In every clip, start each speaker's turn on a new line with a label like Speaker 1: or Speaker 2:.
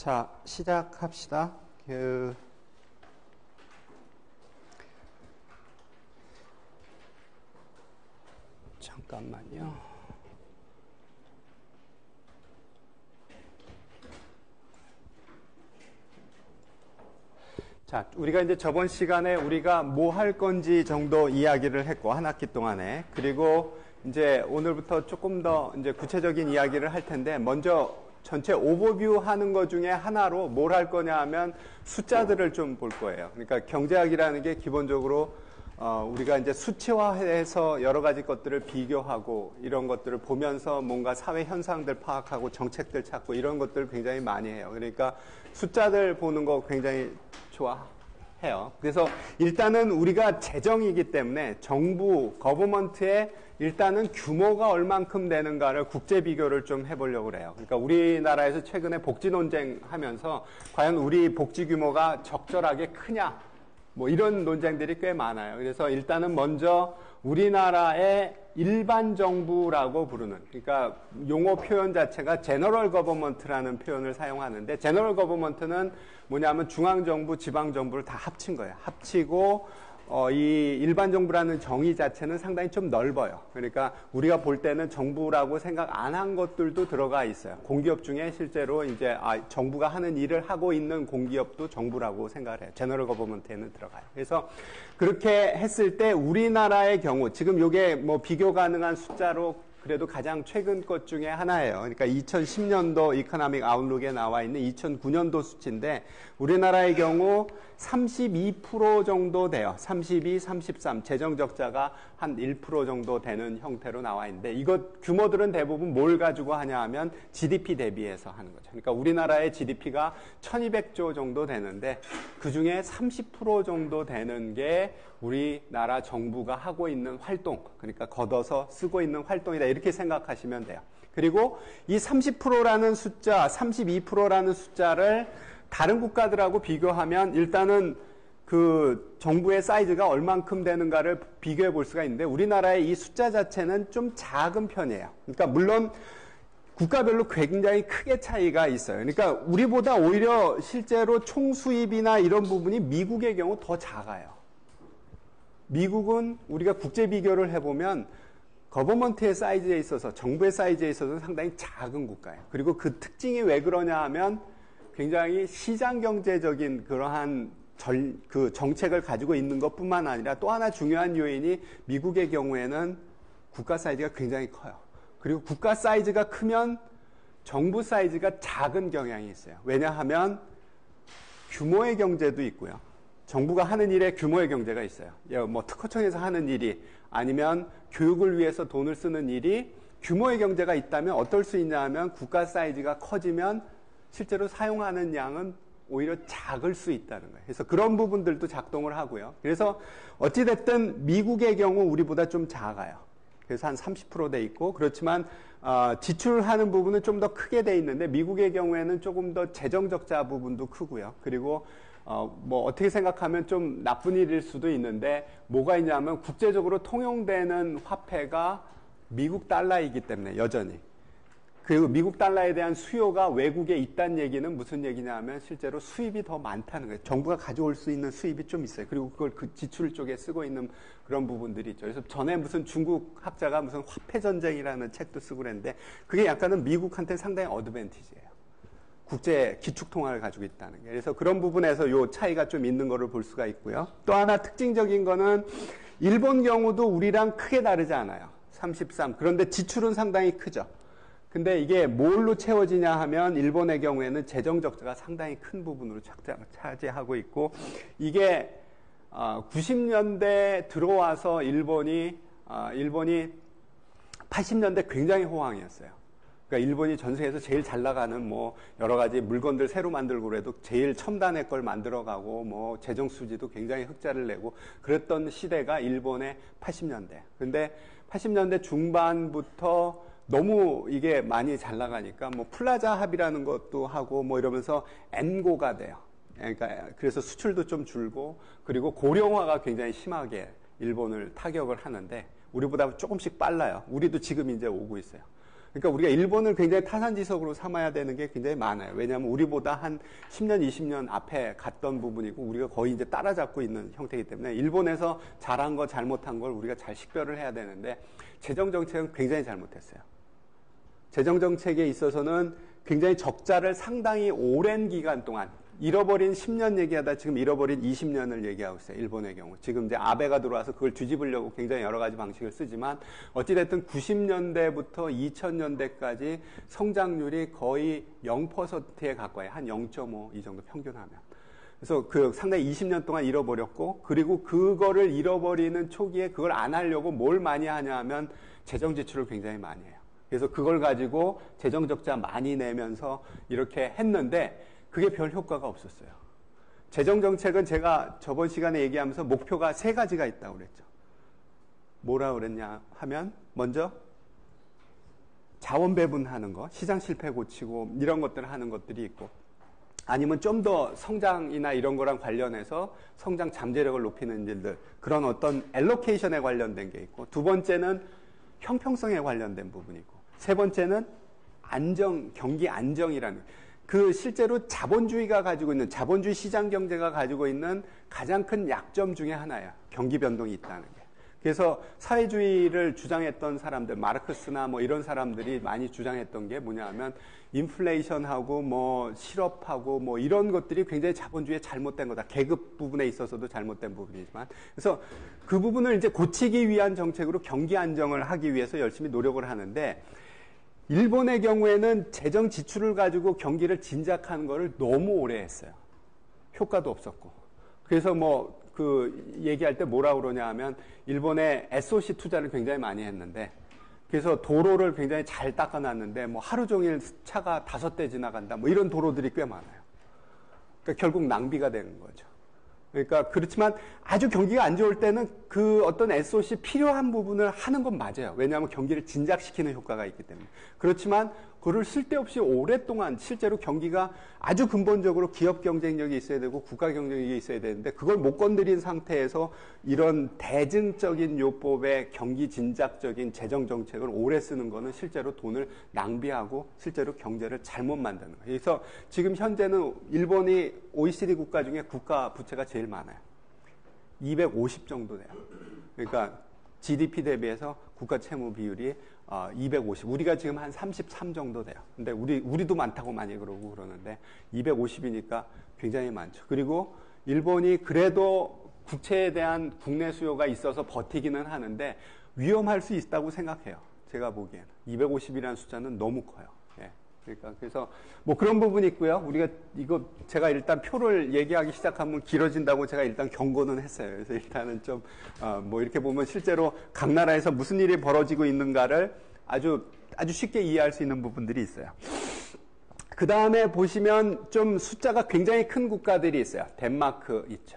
Speaker 1: 자, 시작합시다. 잠깐만요. 자, 우리가 이제 저번 시간에 우리가 뭐 할 건지 정도 이야기를 했고, 한 학기 동안에. 그리고 이제 오늘부터 조금 더 이제 구체적인 이야기를 할 텐데, 먼저 전체 오버뷰 하는 것 중에 하나로 뭘 할 거냐 하면 숫자들을 좀 볼 거예요. 그러니까 경제학이라는 게 기본적으로 우리가 이제 수치화해서 여러 가지 것들을 비교하고 이런 것들을 보면서 뭔가 사회 현상들 파악하고 정책들 찾고 이런 것들을 굉장히 많이 해요. 그러니까 숫자들 보는 거 굉장히 좋아해요. 그래서 일단은 우리가 재정이기 때문에 정부, 거버먼트의 일단은 규모가 얼만큼 되는가를 국제 비교를 좀 해보려고 그래요. 그러니까 우리나라에서 최근에 복지 논쟁 하면서 과연 우리 복지 규모가 적절하게 크냐? 뭐 이런 논쟁들이 꽤 많아요. 그래서 일단은 먼저 우리나라의 일반 정부라고 부르는, 그러니까 용어 표현 자체가 제너럴 거버먼트라는 표현을 사용하는데, 제너럴 거버먼트는 뭐냐면 중앙정부, 지방정부를 다 합친 거예요. 합치고 이 일반 정부라는 정의 자체는 상당히 좀 넓어요. 그러니까 우리가 볼 때는 정부라고 생각 안 한 것들도 들어가 있어요. 공기업 중에 실제로 이제 정부가 하는 일을 하고 있는 공기업도 정부라고 생각을 해요. 제너럴 거버먼트에는 들어가요. 그래서 그렇게 했을 때 우리나라의 경우 지금 이게 뭐 비교 가능한 숫자로 그래도 가장 최근 것 중에 하나예요. 그러니까 2010년도 이코노믹 아웃룩에 나와 있는 2009년도 수치인데 우리나라의 경우 32% 정도 돼요. 32, 33. 재정 적자가 한 1% 정도 되는 형태로 나와 있는데 이것 규모들은 대부분 뭘 가지고 하냐 하면 GDP 대비해서 하는 거죠. 그러니까 우리나라의 GDP가 1200조 정도 되는데 그중에 30% 정도 되는 게 우리나라 정부가 하고 있는 활동, 그러니까 걷어서 쓰고 있는 활동이다. 이렇게 생각하시면 돼요. 그리고 이 30%라는 숫자, 32%라는 숫자를 다른 국가들하고 비교하면 일단은 그 정부의 사이즈가 얼만큼 되는가를 비교해 볼 수가 있는데 우리나라의 이 숫자 자체는 좀 작은 편이에요. 그러니까 물론 국가별로 굉장히 크게 차이가 있어요. 그러니까 우리보다 오히려 실제로 총수입이나 이런 부분이 미국의 경우 더 작아요. 미국은 우리가 국제 비교를 해보면 거버먼트의 사이즈에 있어서 정부의 사이즈에 있어서 상당히 작은 국가예요. 그리고 그 특징이 왜 그러냐 하면 굉장히 시장 경제적인 그러한 그 정책을 가지고 있는 것뿐만 아니라 또 하나 중요한 요인이 미국의 경우에는 국가 사이즈가 굉장히 커요. 그리고 국가 사이즈가 크면 정부 사이즈가 작은 경향이 있어요. 왜냐하면 규모의 경제도 있고요. 정부가 하는 일에 규모의 경제가 있어요. 뭐 특허청에서 하는 일이 아니면 교육을 위해서 돈을 쓰는 일이 규모의 경제가 있다면 어떨 수 있냐 하면 국가 사이즈가 커지면 실제로 사용하는 양은 오히려 작을 수 있다는 거예요. 그래서 그런 부분들도 작동을 하고요. 그래서 어찌됐든 미국의 경우 우리보다 좀 작아요. 그래서 한 30% 돼 있고 그렇지만 지출하는 부분은 좀 더 크게 돼 있는데 미국의 경우에는 조금 더 재정 적자 부분도 크고요. 그리고 뭐 어떻게 생각하면 좀 나쁜 일일 수도 있는데 뭐가 있냐면 국제적으로 통용되는 화폐가 미국 달러이기 때문에 여전히 그리고 미국 달러에 대한 수요가 외국에 있다는 얘기는 무슨 얘기냐 하면 실제로 수입이 더 많다는 거예요. 정부가 가져올 수 있는 수입이 좀 있어요. 그리고 그걸 그 지출 쪽에 쓰고 있는 그런 부분들이 있죠. 그래서 전에 무슨 중국 학자가 무슨 화폐 전쟁이라는 책도 쓰고 그랬는데 그게 약간은 미국한테 상당히 어드밴티지예요. 국제 기축통화를 가지고 있다는 게. 그래서 그런 부분에서 요 차이가 좀 있는 거를 볼 수가 있고요. 또 하나 특징적인 거는 일본 경우도 우리랑 크게 다르지 않아요. 33. 그런데 지출은 상당히 크죠. 근데 이게 뭘로 채워지냐 하면 일본의 경우에는 재정 적자가 상당히 큰 부분으로 차지하고 있고 이게 90년대 들어와서 일본이 80년대 굉장히 호황이었어요. 그러니까 일본이 전 세계에서 제일 잘 나가는 뭐 여러 가지 물건들 새로 만들고 그래도 제일 첨단의 걸 만들어가고 뭐 재정 수지도 굉장히 흑자를 내고 그랬던 시대가 일본의 80년대. 근데 80년대 중반부터 너무 이게 많이 잘 나가니까 뭐 플라자 합의라는 것도 하고 뭐 이러면서 엔고가 돼요. 그러니까 그래서 수출도 좀 줄고 그리고 고령화가 굉장히 심하게 일본을 타격을 하는데 우리보다 조금씩 빨라요. 우리도 지금 이제 오고 있어요. 그러니까 우리가 일본을 굉장히 타산지석으로 삼아야 되는 게 굉장히 많아요. 왜냐하면 우리보다 한 10년, 20년 앞에 갔던 부분이고 우리가 거의 이제 따라잡고 있는 형태이기 때문에 일본에서 잘한 거, 잘못한 걸 우리가 잘 식별을 해야 되는데 재정정책은 굉장히 잘못했어요. 재정정책에 있어서는 굉장히 적자를 상당히 오랜 기간 동안 잃어버린 10년 얘기하다 지금 잃어버린 20년을 얘기하고 있어요. 일본의 경우. 지금 이제 아베가 들어와서 그걸 뒤집으려고 굉장히 여러 가지 방식을 쓰지만 어찌됐든 90년대부터 2000년대까지 성장률이 거의 0%에 가까이 한 0.5 이 정도 평균하면. 그래서 그 상당히 20년 동안 잃어버렸고 그리고 그거를 잃어버리는 초기에 그걸 안 하려고 뭘 많이 하냐 하면 재정 지출을 굉장히 많이 해요. 그래서 그걸 가지고 재정 적자 많이 내면서 이렇게 했는데 그게 별 효과가 없었어요. 재정정책은 제가 저번 시간에 얘기하면서 목표가 3가지가 있다고 그랬죠. 뭐라 그랬냐 하면 먼저 자원 배분하는 거, 시장 실패 고치고 이런 것들을 하는 것들이 있고 아니면 좀 더 성장이나 이런 거랑 관련해서 성장 잠재력을 높이는 일들 그런 어떤 엘로케이션에 관련된 게 있고 두 번째는 형평성에 관련된 부분이 있고 세 번째는 경기 안정이라는 그 실제로 자본주의가 가지고 있는 자본주의 시장 경제가 가지고 있는 가장 큰 약점 중에 하나야. 경기 변동이 있다는 게. 그래서 사회주의를 주장했던 사람들, 마르크스나 뭐 이런 사람들이 많이 주장했던 게 뭐냐 하면 인플레이션하고 뭐 실업하고 뭐 이런 것들이 굉장히 자본주의에 잘못된 거다. 계급 부분에 있어서도 잘못된 부분이지만. 그래서 그 부분을 이제 고치기 위한 정책으로 경기 안정을 하기 위해서 열심히 노력을 하는데 일본의 경우에는 재정 지출을 가지고 경기를 진작하는 거를 너무 오래 했어요. 효과도 없었고. 그래서 뭐 얘기할 때 뭐라 그러냐 하면 일본의 SOC 투자를 굉장히 많이 했는데 그래서 도로를 굉장히 잘 닦아놨는데 뭐 하루 종일 차가 5대 지나간다 뭐 이런 도로들이 꽤 많아요. 그러니까 결국 낭비가 되는 거죠. 그러니까 그렇지만 아주 경기가 안 좋을 때는 그 어떤 SOC 필요한 부분을 하는 건 맞아요. 왜냐하면 경기를 진작시키는 효과가 있기 때문에. 그렇지만 그걸 쓸데없이 오랫동안 실제로 경기가 아주 근본적으로 기업 경쟁력이 있어야 되고 국가 경쟁력이 있어야 되는데 그걸 못 건드린 상태에서 이런 대증적인 요법의 경기 진작적인 재정 정책을 오래 쓰는 거는 실제로 돈을 낭비하고 실제로 경제를 잘못 만드는 거예요. 그래서 지금 현재는 일본이 OECD 국가 중에 국가 부채가 제일 많아요. 250 정도 돼요. 그러니까 GDP 대비해서 국가 채무 비율이 250. 우리가 지금 한 33 정도 돼요. 근데 우리도 많다고 많이 그러고 그러는데 250이니까 굉장히 많죠. 그리고 일본이 그래도 국채에 대한 국내 수요가 있어서 버티기는 하는데 위험할 수 있다고 생각해요. 제가 보기에는 250이라는 숫자는 너무 커요. 그러니까 그래서 뭐 그런 부분이 있고요. 우리가 이거 제가 일단 표를 얘기하기 시작하면 길어진다고 제가 일단 경고는 했어요. 그래서 일단은 좀 뭐 이렇게 보면 실제로 각 나라에서 무슨 일이 벌어지고 있는가를 아주 쉽게 이해할 수 있는 부분들이 있어요. 그 다음에 보시면 좀 숫자가 굉장히 큰 국가들이 있어요. 덴마크 있죠.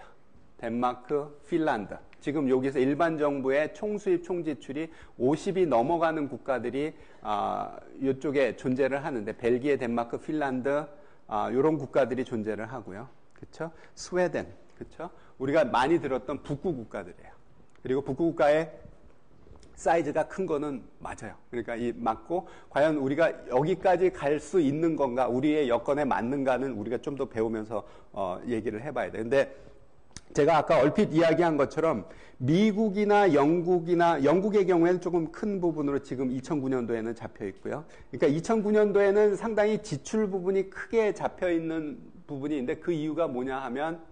Speaker 1: 덴마크, 핀란드. 지금 여기서 일반 정부의 총수입, 총지출이 50이 넘어가는 국가들이 이쪽에 존재를 하는데 벨기에, 덴마크, 핀란드 이런 국가들이 존재를 하고요. 그렇죠? 스웨덴, 그렇죠? 우리가 많이 들었던 북구 국가들이에요. 그리고 북구 국가의 사이즈가 큰 거는 맞아요. 그러니까 맞고 과연 우리가 여기까지 갈 수 있는 건가, 우리의 여건에 맞는가는 우리가 좀 더 배우면서 얘기를 해봐야 돼. 근데 제가 아까 얼핏 이야기한 것처럼 미국이나 영국의 경우에는 조금 큰 부분으로 지금 2009년도에는 잡혀 있고요. 그러니까 2009년도에는 상당히 지출 부분이 크게 잡혀 있는 부분이 있는데 그 이유가 뭐냐 하면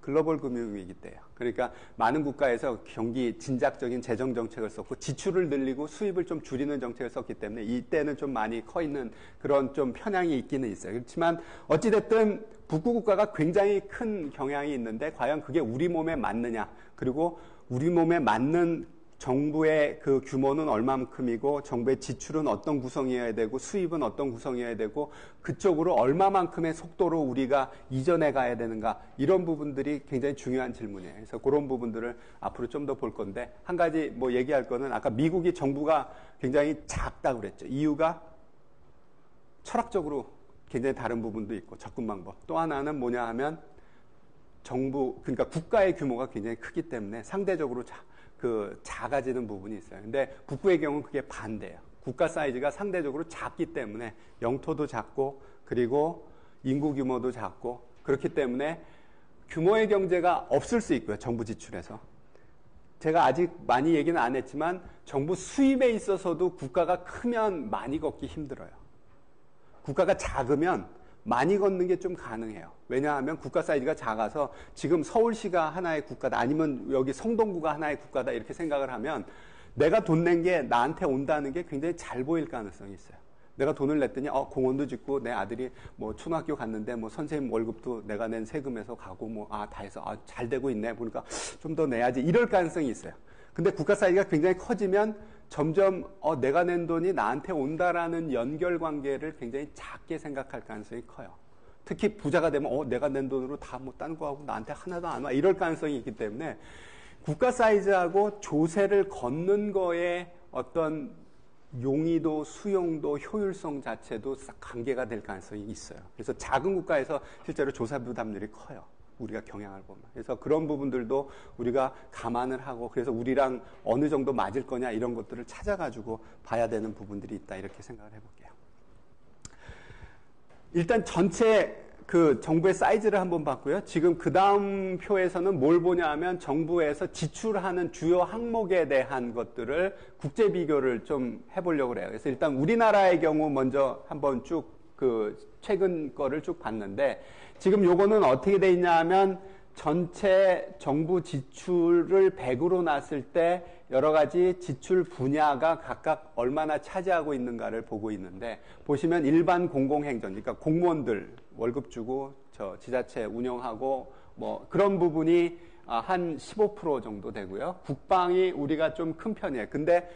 Speaker 1: 글로벌 금융위기 때예요. 그러니까 많은 국가에서 경기 진작적인 재정 정책을 썼고 지출을 늘리고 수입을 좀 줄이는 정책을 썼기 때문에 이때는 좀 많이 커 있는 그런 좀 편향이 있기는 있어요. 그렇지만 어찌됐든 북구 국가가 굉장히 큰 경향이 있는데 과연 그게 우리 몸에 맞느냐, 그리고 우리 몸에 맞는 정부의 그 규모는 얼마만큼이고 정부의 지출은 어떤 구성이어야 되고 수입은 어떤 구성이어야 되고 그쪽으로 얼마만큼의 속도로 우리가 이전해 가야 되는가, 이런 부분들이 굉장히 중요한 질문이에요. 그래서 그런 부분들을 앞으로 좀 더 볼 건데 한 가지 뭐 얘기할 거는 아까 미국이 정부가 굉장히 작다고 그랬죠. 이유가 철학적으로 굉장히 다른 부분도 있고 접근 방법. 또 하나는 뭐냐 하면 정부, 그러니까 국가의 규모가 굉장히 크기 때문에 상대적으로 작아지는 부분이 있어요. 근데 북부의 경우는 그게 반대예요. 국가 사이즈가 상대적으로 작기 때문에 영토도 작고 그리고 인구 규모도 작고 그렇기 때문에 규모의 경제가 없을 수 있고요. 정부 지출에서. 제가 아직 많이 얘기는 안 했지만 정부 수입에 있어서도 국가가 크면 많이 걷기 힘들어요. 국가가 작으면 많이 걷는 게 좀 가능해요. 왜냐하면 국가 사이즈가 작아서 지금 서울시가 하나의 국가다 아니면 여기 성동구가 하나의 국가다 이렇게 생각을 하면 내가 돈 낸 게 나한테 온다는 게 굉장히 잘 보일 가능성이 있어요. 내가 돈을 냈더니 공원도 짓고 내 아들이 뭐 초등학교 갔는데 뭐 선생님 월급도 내가 낸 세금에서 가고 뭐 다 해서 잘 되고 있네 보니까 좀 더 내야지 이럴 가능성이 있어요. 근데 국가 사이즈가 굉장히 커지면 점점 내가 낸 돈이 나한테 온다라는 연결 관계를 굉장히 작게 생각할 가능성이 커요. 특히 부자가 되면 내가 낸 돈으로 다 뭐 딴 거 하고 나한테 하나도 안 와 이럴 가능성이 있기 때문에 국가 사이즈하고 조세를 걷는 거에 어떤 용이도 수용도 효율성 자체도 싹 관계가 될 가능성이 있어요. 그래서 작은 국가에서 실제로 조사 부담률이 커요. 우리가 경향을 보면. 그래서 그런 부분들도 우리가 감안을 하고 그래서 우리랑 어느 정도 맞을 거냐 이런 것들을 찾아가지고 봐야 되는 부분들이 있다 이렇게 생각을 해볼게요. 일단 전체 그 정부의 사이즈를 한번 봤고요. 지금 그 다음 표에서는 뭘 보냐 하면 정부에서 지출하는 주요 항목에 대한 것들을 국제 비교를 좀 해보려고 해요. 그래서 일단 우리나라의 경우 먼저 한번 쭉 그 최근 거를 쭉 봤는데 지금 요거는 어떻게 돼 있냐 하면 전체 정부 지출을 100으로 놨을 때 여러 가지 지출 분야가 각각 얼마나 차지하고 있는가를 보고 있는데 보시면 일반 공공행정, 그러니까 공무원들 월급 주고 지자체 운영하고 뭐 그런 부분이 한 15% 정도 되고요. 국방이 우리가 좀 큰 편이에요. 근데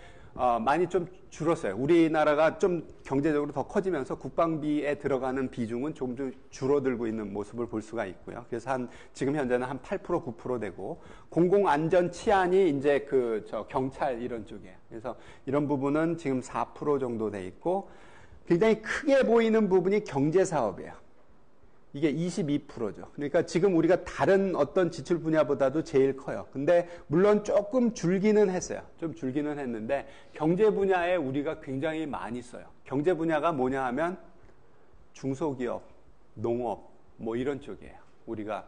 Speaker 1: 많이 좀 줄었어요. 우리나라가 좀 경제적으로 더 커지면서 국방비에 들어가는 비중은 조금 좀 줄어들고 있는 모습을 볼 수가 있고요. 그래서 지금 현재는 한 8%, 9% 되고, 공공안전 치안이 이제 경찰 이런 쪽이에요. 그래서 이런 부분은 지금 4% 정도 돼 있고, 굉장히 크게 보이는 부분이 경제사업이에요. 이게 22%죠. 그러니까 지금 우리가 다른 어떤 지출 분야보다도 제일 커요. 근데 물론 조금 줄기는 했어요. 좀 줄기는 했는데 경제 분야에 우리가 굉장히 많이 써요. 경제 분야가 뭐냐 하면 중소기업, 농업 뭐 이런 쪽이에요. 우리가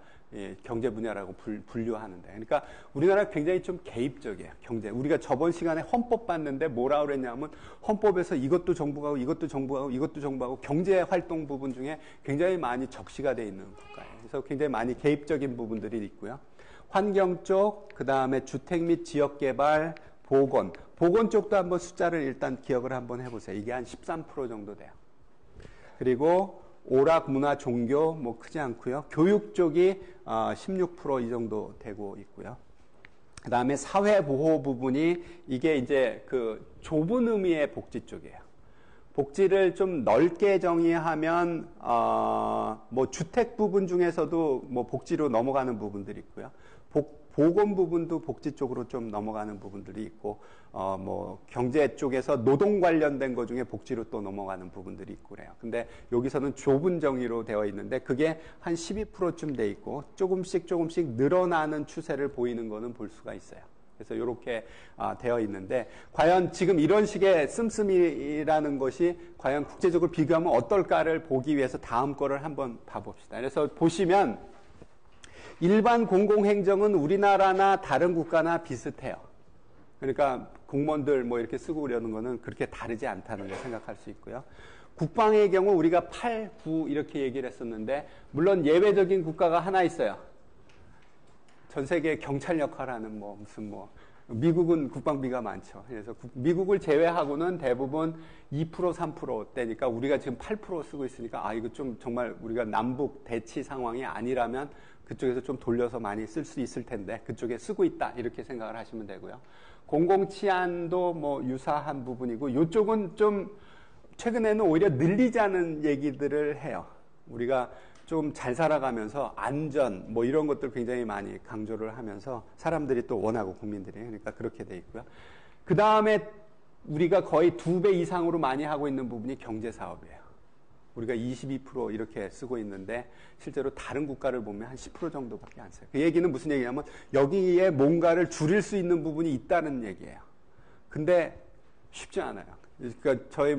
Speaker 1: 경제 분야라고 분류하는데. 그러니까 우리나라가 굉장히 좀 개입적이에요. 경제. 우리가 저번 시간에 헌법 봤는데 뭐라 그랬냐면 헌법에서 이것도 정부가 하고 이것도 정부가 하고 이것도 정부가 하고 경제 활동 부분 중에 굉장히 많이 적시가 되어 있는 국가예요. 그래서 굉장히 많이 개입적인 부분들이 있고요. 환경 쪽, 그 다음에 주택 및 지역 개발, 보건. 보건 쪽도 한번 숫자를 일단 기억을 한번 해보세요. 이게 한 13% 정도 돼요. 그리고 오락, 문화, 종교 뭐 크지 않고요. 교육 쪽이 16% 이 정도 되고 있고요. 그 다음에 사회보호 부분이 이게 이제 그 좁은 의미의 복지 쪽이에요. 복지를 좀 넓게 정의하면 뭐 주택 부분 중에서도 뭐 복지로 넘어가는 부분들이 있고요. 보건 부분도 복지 쪽으로 좀 넘어가는 부분들이 있고, 뭐 경제 쪽에서 노동 관련된 것 중에 복지로 또 넘어가는 부분들이 있고 그래요. 근데 여기서는 좁은 정의로 되어 있는데 그게 한 12%쯤 돼 있고 조금씩 늘어나는 추세를 보이는 거는 볼 수가 있어요. 그래서 이렇게 되어 있는데 과연 지금 이런 식의 씀씀이라는 것이 과연 국제적으로 비교하면 어떨까를 보기 위해서 다음 거를 한번 봐봅시다. 그래서 보시면 일반 공공행정은 우리나라나 다른 국가나 비슷해요. 그러니까 공무원들 뭐 이렇게 쓰고 그러는 거는 그렇게 다르지 않다는 걸 생각할 수 있고요. 국방의 경우 우리가 8, 9 이렇게 얘기를 했었는데 물론 예외적인 국가가 하나 있어요. 전 세계 경찰 역할하는 미국은 국방비가 많죠. 그래서 미국을 제외하고는 대부분 2%, 3%대니까 우리가 지금 8% 쓰고 있으니까 이거 좀 정말 우리가 남북 대치 상황이 아니라면 그쪽에서 좀 돌려서 많이 쓸 수 있을 텐데 그쪽에 쓰고 있다 이렇게 생각을 하시면 되고요. 공공치안도 뭐 유사한 부분이고 이쪽은 좀 최근에는 오히려 늘리자는 얘기들을 해요. 우리가 좀 잘 살아가면서 안전 뭐 이런 것들 굉장히 많이 강조를 하면서 사람들이 또 원하고 국민들이 그러니까 그렇게 돼 있고요. 그 다음에 우리가 거의 2배 이상으로 많이 하고 있는 부분이 경제사업이에요. 우리가 22% 이렇게 쓰고 있는데 실제로 다른 국가를 보면 한 10% 정도밖에 안 써요. 그 얘기는 무슨 얘기냐면 여기에 뭔가를 줄일 수 있는 부분이 있다는 얘기예요. 근데 쉽지 않아요. 그러니까 저희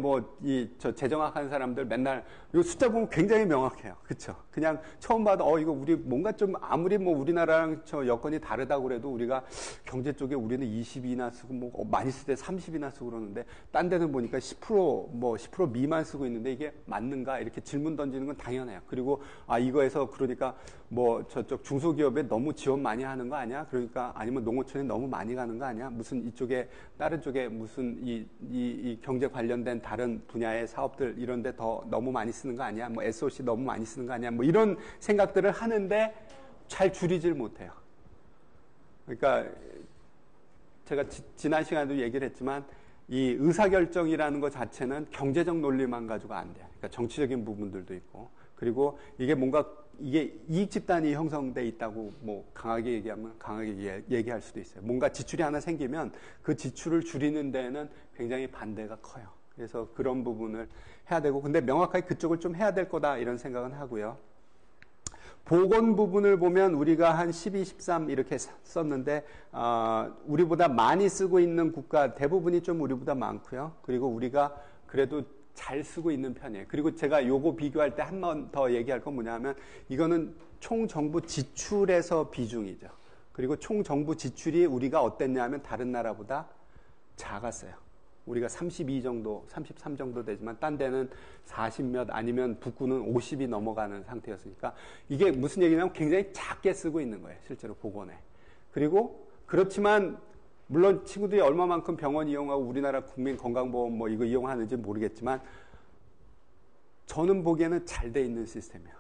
Speaker 1: 저 재정학 하는 사람들 맨날 이 숫자 보면 굉장히 명확해요. 그렇죠? 그냥 처음 봐도 이거 우리 뭔가 좀 아무리 우리나라랑 저 여건이 다르다고 그래도 우리가 경제 쪽에 우리는 20이나 쓰고 많이 쓸 때 30이나 쓰고 그러는데 딴 데는 보니까 10% 미만 쓰고 있는데 이게 맞는가 이렇게 질문 던지는 건 당연해요. 그리고 이거에서 그러니까 저쪽 중소기업에 너무 지원 많이 하는 거 아니야? 그러니까 아니면 농어촌에 너무 많이 가는 거 아니야? 무슨 이쪽에 다른 쪽에 무슨 이 경제 관련된 다른 분야의 사업들 이런 데 더 너무 많이 쓰는 거 아니야? SOC 너무 많이 쓰는 거 아니야? 이런 생각들을 하는데 잘 줄이질 못해요. 그러니까 제가 지난 시간에도 얘기를 했지만 이 의사결정이라는 것 자체는 경제적 논리만 가지고 안 돼요. 그러니까 정치적인 부분들도 있고 그리고 이게 이익 집단이 형성돼 있다고 강하게 얘기하면 강하게 얘기할 수도 있어요. 뭔가 지출이 하나 생기면 그 지출을 줄이는 데는 굉장히 반대가 커요. 그래서 그런 부분을 해야 되고 근데 명확하게 그쪽을 좀 해야 될 거다 이런 생각은 하고요. 보건 부분을 보면 우리가 한 12, 13 이렇게 썼는데 우리보다 많이 쓰고 있는 국가 대부분이 좀 우리보다 많고요. 그리고 우리가 그래도 잘 쓰고 있는 편이에요. 그리고 제가 요거 비교할 때 한 번 더 얘기할 건 뭐냐면 이거는 총 정부 지출에서 비중이죠. 그리고 총 정부 지출이 우리가 어땠냐면 다른 나라보다 작았어요. 우리가 32 정도, 33 정도 되지만 딴 데는 40몇 아니면 북구는 50이 넘어가는 상태였으니까 이게 무슨 얘기냐면 굉장히 작게 쓰고 있는 거예요. 실제로 보건에. 그리고 그렇지만 물론 친구들이 얼마만큼 병원 이용하고 우리나라 국민 건강보험 이거 이용하는지 모르겠지만 저는 보기에는 잘 돼 있는 시스템이에요.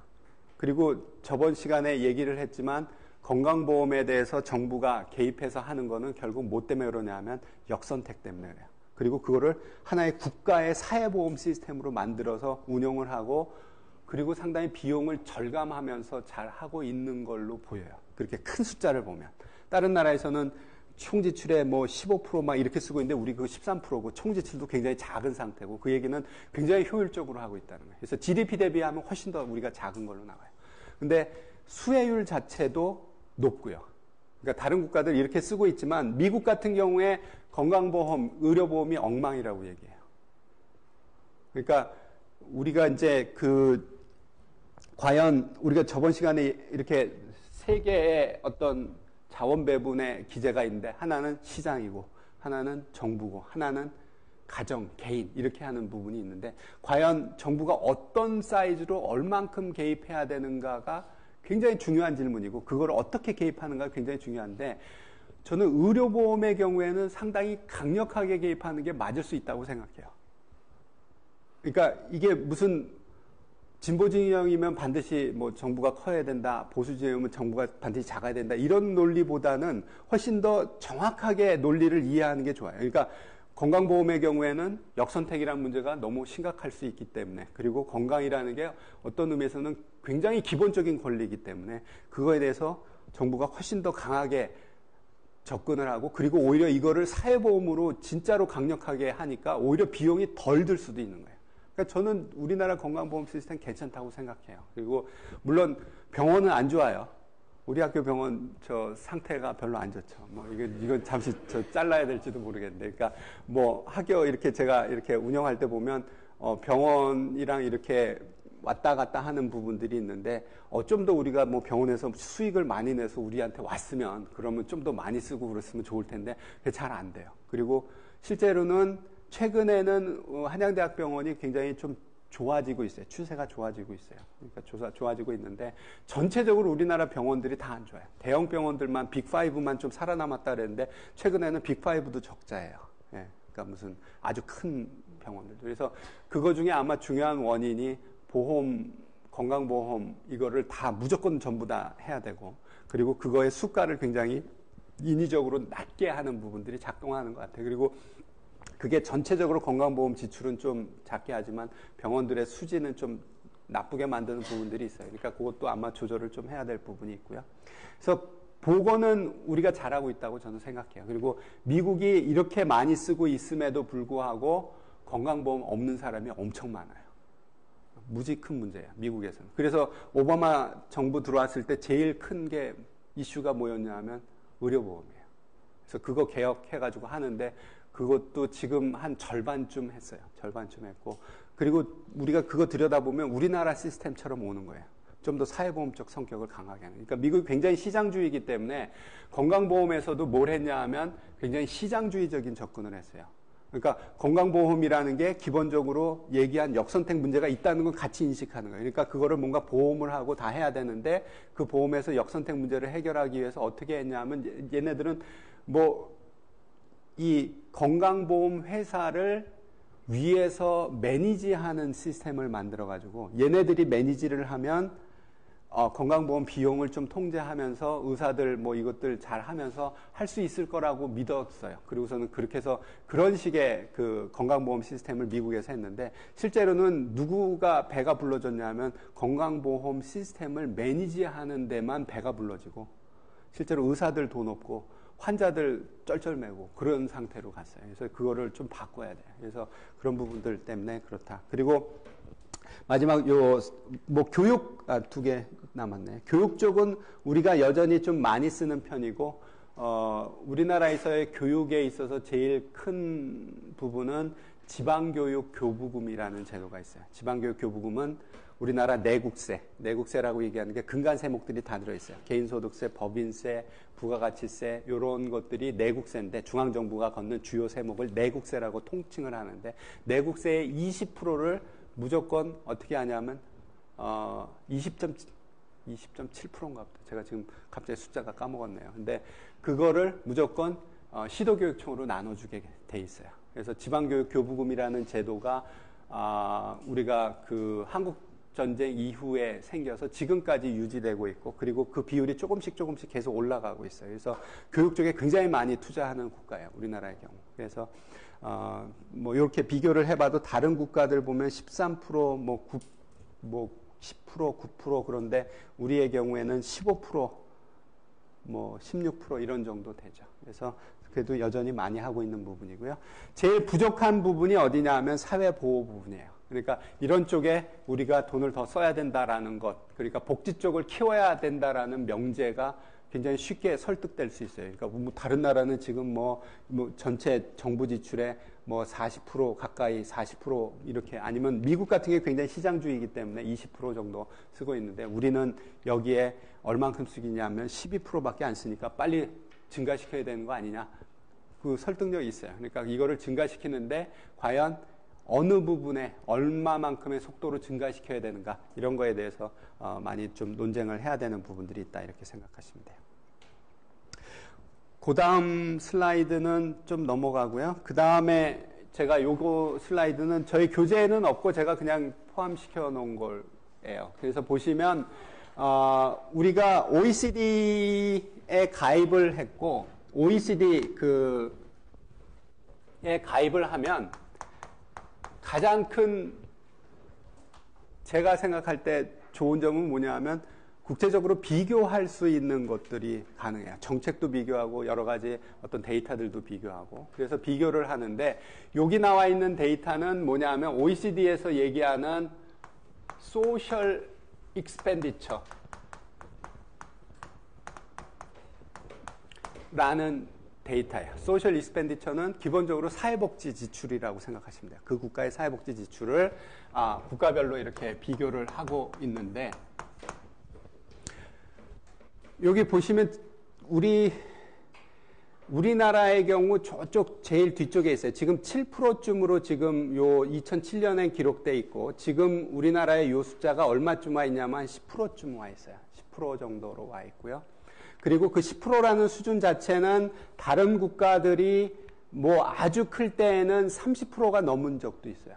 Speaker 1: 그리고 저번 시간에 얘기를 했지만 건강보험에 대해서 정부가 개입해서 하는 거는 결국 뭐 때문에 그러냐면 역선택 때문에 그래요. 그리고 그거를 하나의 국가의 사회보험 시스템으로 만들어서 운영을 하고 그리고 상당히 비용을 절감하면서 잘 하고 있는 걸로 보여요. 그렇게 큰 숫자를 보면. 다른 나라에서는 총 지출의 15% 이렇게 쓰고 있는데 우리 그거 13%고 총 지출도 굉장히 작은 상태고 그 얘기는 굉장히 효율적으로 하고 있다는 거예요. 그래서 GDP 대비하면 훨씬 더 우리가 작은 걸로 나와요. 근데 수혜율 자체도 높고요. 그러니까 다른 국가들 이렇게 쓰고 있지만 미국 같은 경우에 건강보험, 의료보험이 엉망이라고 얘기해요. 그러니까 우리가 이제 과연 우리가 저번 시간에 이렇게 세 개의 어떤 자원 배분의 기제가 있는데 하나는 시장이고 하나는 정부고 하나는 가정, 개인 이렇게 하는 부분이 있는데 과연 정부가 어떤 사이즈로 얼만큼 개입해야 되는가가 굉장히 중요한 질문이고 그걸 어떻게 개입하는가 굉장히 중요한데 저는 의료보험의 경우에는 상당히 강력하게 개입하는 게 맞을 수 있다고 생각해요. 그러니까 이게 무슨 진보 진영이면 반드시 정부가 커야 된다, 보수 진영이면 정부가 반드시 작아야 된다 이런 논리보다는 훨씬 더 정확하게 논리를 이해하는 게 좋아요. 그러니까 건강보험의 경우에는 역선택이라는 문제가 너무 심각할 수 있기 때문에 그리고 건강이라는 게 어떤 의미에서는 굉장히 기본적인 권리이기 때문에 그거에 대해서 정부가 훨씬 더 강하게 접근을 하고 그리고 오히려 이거를 사회보험으로 진짜로 강력하게 하니까 오히려 비용이 덜 들 수도 있는 거예요. 그러니까 저는 우리나라 건강보험 시스템 괜찮다고 생각해요. 그리고 물론 병원은 안 좋아요. 우리 학교 병원 상태가 별로 안 좋죠. 이건 잠시 잘라야 될지도 모르겠는데, 그러니까 학교 이렇게 제가 이렇게 운영할 때 보면 병원이랑 이렇게 왔다 갔다 하는 부분들이 있는데 좀 더 우리가 병원에서 수익을 많이 내서 우리한테 왔으면 그러면 좀 더 많이 쓰고 그랬으면 좋을 텐데 그게 잘 안 돼요. 그리고 실제로는 최근에는 한양대학병원이 굉장히 좀 좋아지고 있어요. 추세가 좋아지고 있어요. 그러니까 좋아지고 있는데 전체적으로 우리나라 병원들이 다 안 좋아요. 대형 병원들만 빅5만 좀 살아남았다 그랬는데 최근에는 빅5도 적자예요. 예, 그러니까 무슨 아주 큰 병원들도. 그래서 그거 중에 아마 중요한 원인이 보험, 건강보험 이거를 다 무조건 전부 다 해야 되고 그리고 그거의 수가를 굉장히 인위적으로 낮게 하는 부분들이 작동하는 것 같아요. 그리고 그게 전체적으로 건강보험 지출은 좀 작게 하지만 병원들의 수지는 좀 나쁘게 만드는 부분들이 있어요. 그러니까 그것도 아마 조절을 좀 해야 될 부분이 있고요. 그래서 보건은 우리가 잘하고 있다고 저는 생각해요. 그리고 미국이 이렇게 많이 쓰고 있음에도 불구하고 건강보험 없는 사람이 엄청 많아요. 무지 큰 문제예요. 미국에서는. 그래서 오바마 정부 들어왔을 때 제일 큰 게 이슈가 뭐였냐 하면 의료보험이에요. 그래서 그거 개혁해가지고 하는데 그것도 지금 한 절반쯤 했어요. 절반쯤 했고. 그리고 우리가 그거 들여다보면 우리나라 시스템처럼 오는 거예요. 좀 더 사회보험적 성격을 강하게 하는. 그러니까 미국이 굉장히 시장주의이기 때문에 건강보험에서도 뭘 했냐 하면 굉장히 시장주의적인 접근을 했어요. 그러니까 건강보험이라는 게 기본적으로 얘기한 역선택 문제가 있다는 걸 같이 인식하는 거예요. 그러니까 그거를 뭔가 보험을 하고 다 해야 되는데 그 보험에서 역선택 문제를 해결하기 위해서 어떻게 했냐면 얘네들은 뭐 이 건강보험 회사를 위에서 매니지하는 시스템을 만들어가지고 얘네들이 매니지를 하면 건강보험 비용을 좀 통제하면서 의사들 뭐 이것들 잘 하면서 할 수 있을 거라고 믿었어요. 그리고서는 그렇게 해서 그런 식의 그 건강보험 시스템을 미국에서 했는데 실제로는 누구가 배가 불러졌냐면 건강보험 시스템을 매니지하는 데만 배가 불러지고 실제로 의사들 돈 없고 환자들 쩔쩔매고 그런 상태로 갔어요. 그래서 그거를 좀 바꿔야 돼요. 그래서 그런 부분들 때문에 그렇다. 그리고 마지막 뭐 교육 두 개 남았네. 교육 쪽은 우리가 여전히 좀 많이 쓰는 편이고 우리나라에서의 교육에 있어서 제일 큰 부분은 지방교육 교부금이라는 제도가 있어요. 지방교육 교부금은 우리나라 내국세라고 얘기하는 게 근간 세목들이 다 들어있어요. 개인소득세, 법인세, 부가가치세 이런 것들이 내국세인데 중앙정부가 걷는 주요 세목을 내국세라고 통칭을 하는데 내국세의 20%를 무조건 어떻게 하냐면 20.7%인가 보다. 제가 지금 갑자기 숫자가 까먹었네요. 근데 그거를 무조건 시도교육청으로 나눠주게 돼 있어요. 그래서 지방교육 교부금이라는 제도가 우리가 그 한국 전쟁 이후에 생겨서 지금까지 유지되고 있고 그리고 그 비율이 조금씩 계속 올라가고 있어요. 그래서 교육 쪽에 굉장히 많이 투자하는 국가예요. 우리나라의 경우. 그래서 뭐 이렇게 비교를 해봐도 다른 국가들 보면 13% 뭐 10% 9% 그런데 우리의 경우에는 15% 뭐 16% 이런 정도 되죠. 그래서 그래도 여전히 많이 하고 있는 부분이고요. 제일 부족한 부분이 어디냐 하면 사회보호 부분이에요. 그러니까 이런 쪽에 우리가 돈을 더 써야 된다라는 것, 그러니까 복지 쪽을 키워야 된다라는 명제가 굉장히 쉽게 설득될 수 있어요. 그러니까 뭐 다른 나라는 지금 뭐 전체 정부 지출의 뭐 40% 가까이 40% 이렇게 아니면 미국 같은 게 굉장히 시장주의이기 때문에 20% 정도 쓰고 있는데 우리는 여기에 얼만큼 쓰기냐면 12%밖에 안 쓰니까 빨리 증가시켜야 되는 거 아니냐. 그 설득력이 있어요. 그러니까 이거를 증가시키는데 과연 어느 부분에 얼마만큼의 속도로 증가시켜야 되는가 이런 거에 대해서 많이 좀 논쟁을 해야 되는 부분들이 있다 이렇게 생각하시면 돼요. 그 다음 슬라이드는 좀 넘어가고요. 그 다음에 제가 요거 슬라이드는 저희 교재에는 없고 제가 그냥 포함시켜 놓은 거예요. 그래서 보시면 우리가 OECD에 가입을 했고 OECD 에 가입을 하면 가장 큰 제가 생각할 때 좋은 점은 뭐냐 하면 국제적으로 비교할 수 있는 것들이 가능해요. 정책도 비교하고 여러 가지 어떤 데이터들도 비교하고 그래서 비교를 하는데 여기 나와 있는 데이터는 뭐냐 하면 OECD에서 얘기하는 소셜 익스펜디처 라는 데이터예요. 소셜 익스펜디처는 기본적으로 사회복지 지출이라고 생각하시면 돼요. 그 국가의 사회복지 지출을 국가별로 이렇게 비교를 하고 있는데 여기 보시면 우리나라의 경우 저쪽 제일 뒤쪽에 있어요. 지금 7%쯤으로 지금 요 2007년에 기록돼 있고 지금 우리나라의 요 숫자가 얼마쯤 와 있냐면 한 10%쯤 와 있어요. 10% 정도로 와 있고요. 그리고 그 10%라는 수준 자체는 다른 국가들이 뭐 아주 클 때에는 30%가 넘은 적도 있어요.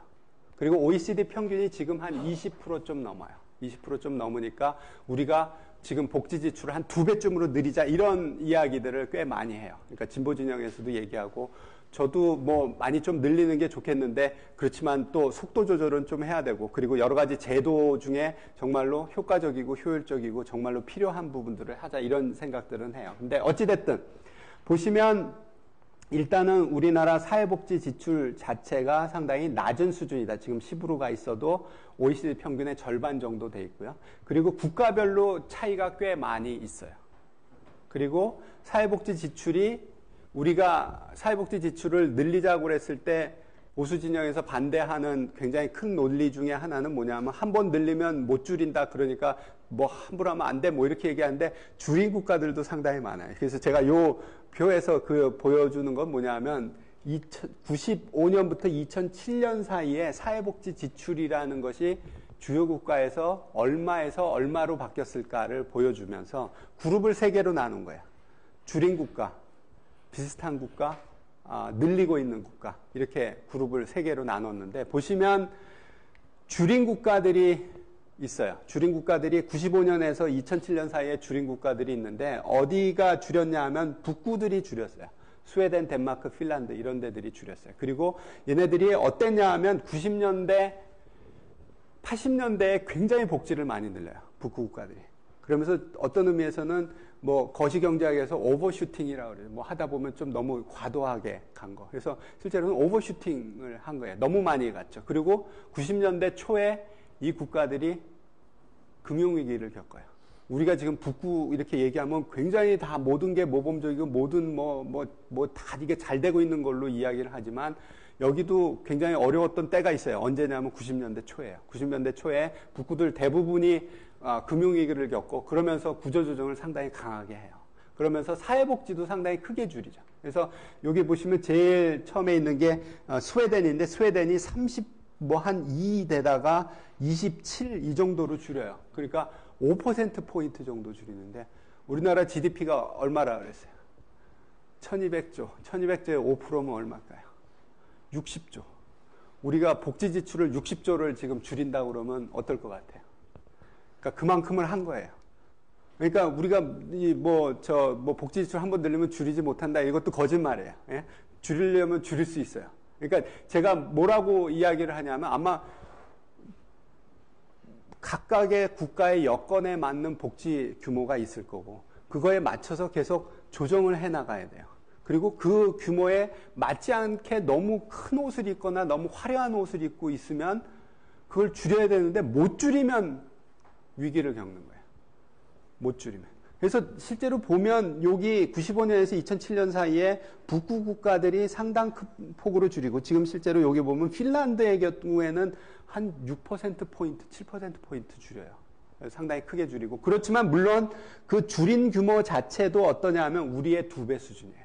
Speaker 1: 그리고 OECD 평균이 지금 한 20% 좀 넘어요. 20% 좀 넘으니까 우리가 지금 복지 지출을 한 2배쯤으로 늘리자 이런 이야기들을 꽤 많이 해요. 그러니까 진보 진영에서도 얘기하고 저도 뭐 많이 좀 늘리는 게 좋겠는데 그렇지만 또 속도 조절은 좀 해야 되고 그리고 여러 가지 제도 중에 정말로 효과적이고 효율적이고 정말로 필요한 부분들을 하자 이런 생각들은 해요. 근데 어찌됐든 보시면 일단은 우리나라 사회복지 지출 자체가 상당히 낮은 수준이다. 지금 10으로 가 있어도 OECD 평균의 절반 정도 돼 있고요. 그리고 국가별로 차이가 꽤 많이 있어요. 그리고 사회복지 지출이 우리가 사회복지 지출을 늘리자고 그랬을 때 보수 진영에서 반대하는 굉장히 큰 논리 중에 하나는 뭐냐면 한 번 늘리면 못 줄인다. 그러니까 뭐 함부로 하면 안 돼. 뭐 이렇게 얘기하는데 줄인 국가들도 상당히 많아요. 그래서 제가 요 표에서 보여주는 건 뭐냐면 95년부터 2007년 사이에 사회복지 지출이라는 것이 주요 국가에서 얼마에서 얼마로 바뀌었을까를 보여주면서 그룹을 3개로 나눈 거예요. 줄인 국가, 비슷한 국가, 늘리고 있는 국가, 이렇게 그룹을 3개로 나눴는데 보시면 줄인 국가들이 있어요. 줄인 국가들이 95년에서 2007년 사이에 줄인 국가들이 있는데 어디가 줄였냐 하면 북구들이 줄였어요. 스웨덴, 덴마크, 핀란드 이런 데들이 줄였어요. 그리고 얘네들이 어땠냐 하면 90년대, 80년대에 굉장히 복지를 많이 늘려요. 북구 국가들이. 그러면서 어떤 의미에서는 뭐 거시경제학에서 오버슈팅이라고 그래요. 뭐 하다 보면 좀 너무 과도하게 간 거. 그래서 실제로는 오버슈팅을 한 거예요. 너무 많이 갔죠. 그리고 90년대 초에 이 국가들이 금융위기를 겪어요. 우리가 지금 북구 이렇게 얘기하면 굉장히 다 모든 게 모범적이고 모든 다 이게 잘 되고 있는 걸로 이야기를 하지만 여기도 굉장히 어려웠던 때가 있어요. 언제냐면 90년대 초예요. 90년대 초에 북구들 대부분이 금융위기를 겪고 그러면서 구조조정을 상당히 강하게 해요. 그러면서 사회복지도 상당히 크게 줄이죠. 그래서 여기 보시면 제일 처음에 있는 게 스웨덴인데 스웨덴이 2 되다가 27 이 정도로 줄여요. 그러니까 5%포인트 정도 줄이는데 우리나라 GDP가 얼마라 그랬어요? 1200조. 1200조에 5%면 얼마일까요? 60조. 우리가 복지 지출을 60조를 지금 줄인다고 그러면 어떨 것 같아요? 그러니까 그만큼을 한 거예요. 그러니까 우리가 복지 지출 한번 늘리면 줄이지 못한다. 이것도 거짓말이에요. 예? 줄이려면 줄일 수 있어요. 그러니까 제가 뭐라고 이야기를 하냐면 아마 각각의 국가의 여건에 맞는 복지 규모가 있을 거고 그거에 맞춰서 계속 조정을 해 나가야 돼요. 그리고 그 규모에 맞지 않게 너무 큰 옷을 입거나 너무 화려한 옷을 입고 있으면 그걸 줄여야 되는데 못 줄이면 위기를 겪는 거예요. 못 줄이면. 그래서 실제로 보면 여기 95년에서 2007년 사이에 북구 국가들이 상당 큰 폭으로 줄이고 지금 실제로 여기 보면 핀란드의 경우에는 한 6%포인트, 7%포인트 줄여요. 상당히 크게 줄이고. 그렇지만 물론 그 줄인 규모 자체도 어떠냐 하면 우리의 2배 수준이에요.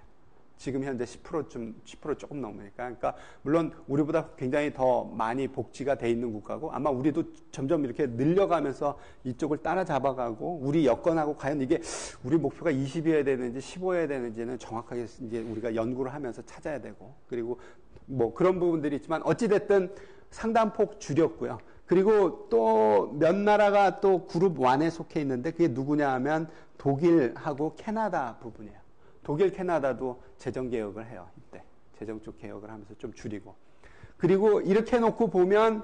Speaker 1: 지금 현재 10% 조금 넘으니까. 그러니까 물론 우리보다 굉장히 더 많이 복지가 돼 있는 국가고 아마 우리도 점점 이렇게 늘려가면서 이쪽을 따라잡아가고 우리 여건하고 과연 이게 우리 목표가 20이어야 되는지 15여야 되는지는 정확하게 이제 우리가 연구를 하면서 찾아야 되고 그리고 뭐 그런 부분들이 있지만 어찌됐든 상당폭 줄였고요. 그리고 또 몇 나라가 또 그룹 1에 속해 있는데 그게 누구냐 하면 독일하고 캐나다 부분이에요. 독일, 캐나다도 재정개혁을 해요. 이때. 재정 쪽 개혁을 하면서 좀 줄이고. 그리고 이렇게 놓고 보면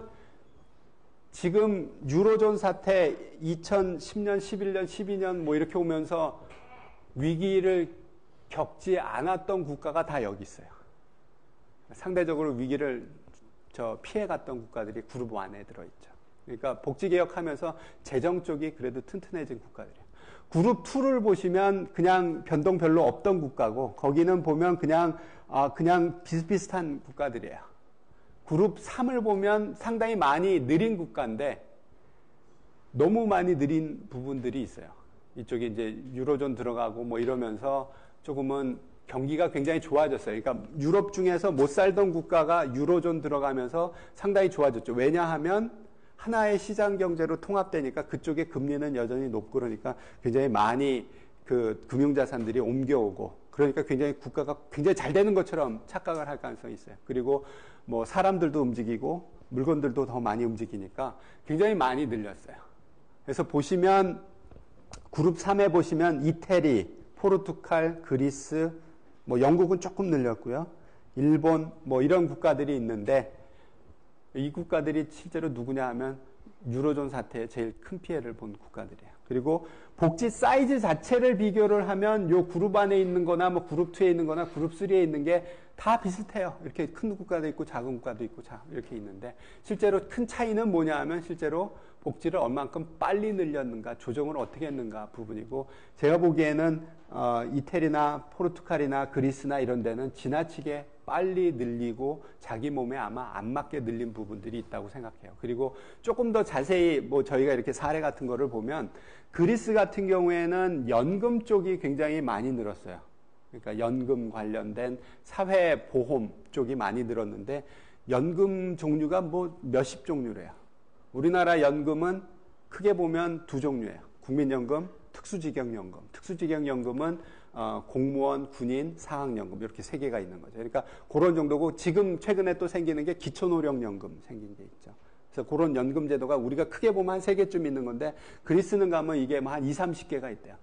Speaker 1: 지금 유로존 사태 2010년, 11년, 12년 뭐 이렇게 오면서 위기를 겪지 않았던 국가가 다 여기 있어요. 상대적으로 위기를 피해갔던 국가들이 그룹 1에 들어있죠. 그러니까 복지개혁하면서 재정 쪽이 그래도 튼튼해진 국가들이에요. 그룹 2를 보시면 그냥 변동 별로 없던 국가고 거기는 보면 그냥 비슷비슷한 국가들이에요. 그룹 3을 보면 상당히 많이 느린 국가인데 너무 많이 느린 부분들이 있어요. 이쪽에 이제 유로존 들어가고 뭐 이러면서 조금은 경기가 굉장히 좋아졌어요. 그러니까 유럽 중에서 못 살던 국가가 유로존 들어가면서 상당히 좋아졌죠. 왜냐하면 하나의 시장 경제로 통합되니까 그쪽에 금리는 여전히 높고 그러니까 굉장히 많이 그 금융자산들이 옮겨오고 그러니까 굉장히 국가가 굉장히 잘 되는 것처럼 착각을 할 가능성이 있어요. 그리고 뭐 사람들도 움직이고 물건들도 더 많이 움직이니까 굉장히 많이 늘렸어요. 그래서 보시면 그룹 3에 보시면 이태리, 포르투갈, 그리스, 뭐 영국은 조금 늘렸고요. 일본 뭐 이런 국가들이 있는데 이 국가들이 실제로 누구냐 하면 유로존 사태에 제일 큰 피해를 본 국가들이에요. 그리고 복지 사이즈 자체를 비교를 하면 요 그룹 안에 있는 거나 뭐 그룹 2에 있는 거나 그룹 3에 있는 게 다 비슷해요. 이렇게 큰 국가도 있고 작은 국가도 있고 이렇게 있는데 실제로 큰 차이는 뭐냐 하면 실제로 복지를 얼만큼 빨리 늘렸는가, 조정을 어떻게 했는가 부분이고, 제가 보기에는 이태리나 포르투갈이나 그리스나 이런 데는 지나치게 빨리 늘리고 자기 몸에 아마 안 맞게 늘린 부분들이 있다고 생각해요. 그리고 조금 더 자세히 뭐 저희가 이렇게 사례 같은 거를 보면 그리스 같은 경우에는 연금 쪽이 굉장히 많이 늘었어요. 그러니까 연금 관련된 사회보험 쪽이 많이 늘었는데 연금 종류가 뭐 몇십 종류래요. 우리나라 연금은 크게 보면 두 종류예요. 국민연금, 특수직영연금. 특수직영연금은 공무원, 군인, 사학연금 이렇게 세 개가 있는 거죠. 그러니까 그런 정도고, 지금 최근에 또 생기는 게 기초노령연금 생긴 게 있죠. 그래서 그런 연금 제도가 우리가 크게 보면 한 세 개쯤 있는 건데 그리스는 가면 이게 뭐 한 20-30개가 있대요.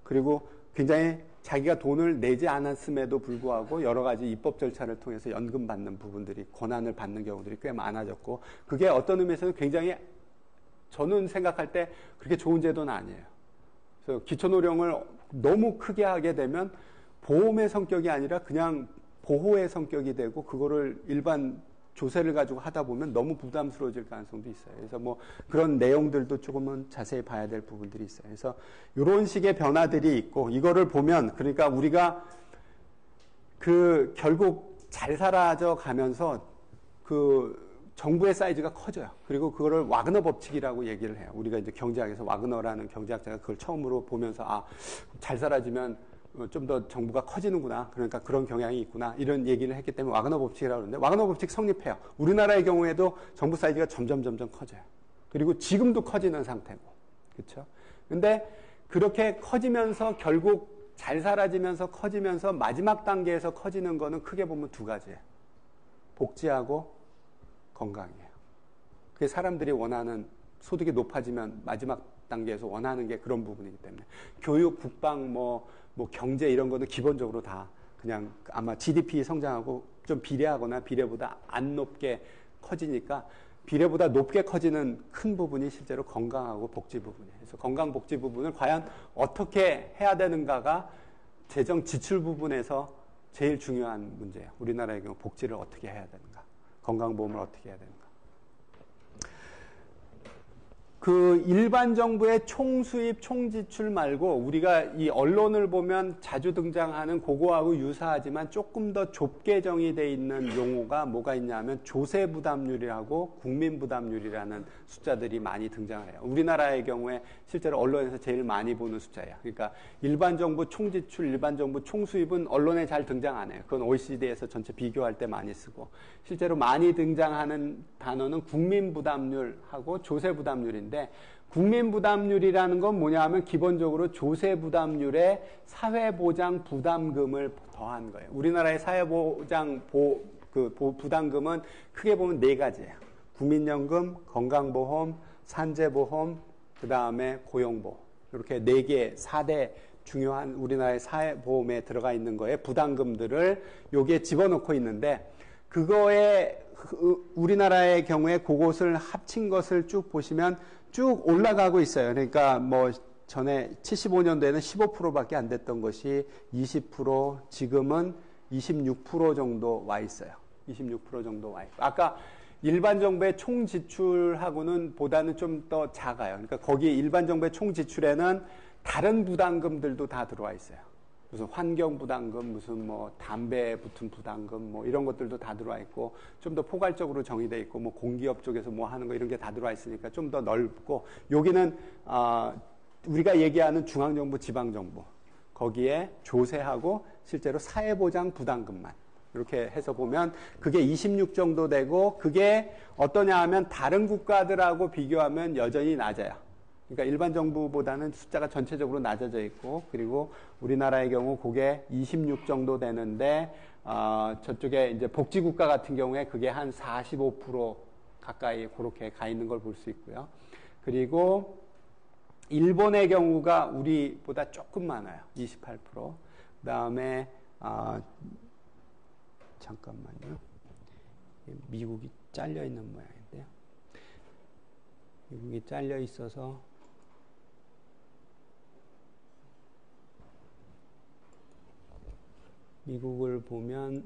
Speaker 1: 그리고 굉장히 자기가 돈을 내지 않았음에도 불구하고 여러 가지 입법 절차를 통해서 연금 받는 부분들이, 권한을 받는 경우들이 꽤 많아졌고, 그게 어떤 의미에서는 굉장히 저는 생각할 때 그렇게 좋은 제도는 아니에요. 그래서 기초노령을 너무 크게 하게 되면 보험의 성격이 아니라 그냥 보호의 성격이 되고, 그거를 일반 조세를 가지고 하다 보면 너무 부담스러워질 가능성도 있어요. 그래서 뭐 그런 내용들도 조금은 자세히 봐야 될 부분들이 있어요. 그래서 이런 식의 변화들이 있고, 이거를 보면 그러니까 우리가 결국 잘 살아져 가면서 정부의 사이즈가 커져요. 그리고 그거를 와그너 법칙이라고 얘기를 해요. 우리가 이제 경제학에서 와그너라는 경제학자가 그걸 처음으로 보면서 잘 살아지면 좀 더 정부가 커지는구나. 그러니까 그런 경향이 있구나. 이런 얘기를 했기 때문에 와그너 법칙이라고 하는데, 와그너 법칙 성립해요. 우리나라의 경우에도 정부 사이즈가 점점 커져요. 그리고 지금도 커지는 상태고. 그렇죠? 근데 그렇게 커지면서 결국 잘 살아지면서 커지면서 마지막 단계에서 커지는 거는 크게 보면 두 가지예요. 복지하고 건강이에요. 그게 사람들이 원하는, 소득이 높아지면 마지막 단계에서 원하는 게 그런 부분이기 때문에, 교육, 국방, 뭐 경제 이런 거는 기본적으로 다 그냥 아마 GDP 성장하고 좀 비례하거나 비례보다 안 높게 커지니까, 비례보다 높게 커지는 큰 부분이 실제로 건강하고 복지 부분이에요. 그래서 건강 복지 부분을 과연 어떻게 해야 되는가가 재정 지출 부분에서 제일 중요한 문제예요. 우리나라의 경우 복지를 어떻게 해야 되는가, 건강보험을 어떻게 해야 되는가. 일반 정부의 총수입, 총지출 말고 우리가 이 언론을 보면 자주 등장하는 그거하고 유사하지만 조금 더 좁게 정의되어 있는 용어가 뭐가 있냐면 조세부담률이라고 국민부담률이라는 숫자들이 많이 등장을 해요. 우리나라의 경우에 실제로 언론에서 제일 많이 보는 숫자예요. 그러니까 일반 정부 총지출, 일반 정부 총수입은 언론에 잘 등장 안 해요. 그건 OECD에서 전체 비교할 때 많이 쓰고, 실제로 많이 등장하는 단어는 국민부담률하고 조세부담률인데, 국민부담률이라는 건 뭐냐 하면 기본적으로 조세부담률에 사회보장 부담금을 더한 거예요. 우리나라의 사회보장 부담금은 크게 보면 네 가지예요. 국민연금, 건강보험, 산재보험, 그 다음에 고용보험. 이렇게 네 개, 4대 중요한 우리나라의 사회보험에 들어가 있는 거에 부담금들을 여기에 집어넣고 있는데, 그거에 우리나라의 경우에 그것을 합친 것을 쭉 보시면 쭉 올라가고 있어요. 그러니까 뭐 전에 75년도에는 15%밖에 안 됐던 것이 20%, 지금은 26% 정도 와 있어요. 26% 정도 와 있고, 아까 일반 정부의 총 지출하고는 보다는 좀 더 작아요. 그러니까 거기 일반 정부의 총 지출에는 다른 부담금들도 다 들어와 있어요. 무슨 환경부담금, 무슨 뭐 담배에 붙은 부담금, 뭐 이런 것들도 다 들어와 있고, 좀 더 포괄적으로 정의되어 있고, 뭐 공기업 쪽에서 뭐 하는 거 이런 게 다 들어와 있으니까 좀 더 넓고, 여기는 우리가 얘기하는 중앙정부, 지방정부, 거기에 조세하고 실제로 사회보장 부담금만 이렇게 해서 보면 그게 26 정도 되고, 그게 어떠냐 하면 다른 국가들하고 비교하면 여전히 낮아요. 그러니까 일반 정부보다는 숫자가 전체적으로 낮아져 있고, 그리고 우리나라의 경우 그게 26 정도 되는데, 저쪽에 이제 복지국가 같은 경우에 그게 한 45% 가까이 그렇게 가 있는 걸 볼 수 있고요. 그리고 일본의 경우가 우리보다 조금 많아요. 28%. 그 다음에, 잠깐만요. 미국이 잘려 있는 모양인데요. 미국이 잘려 있어서 미국을 보면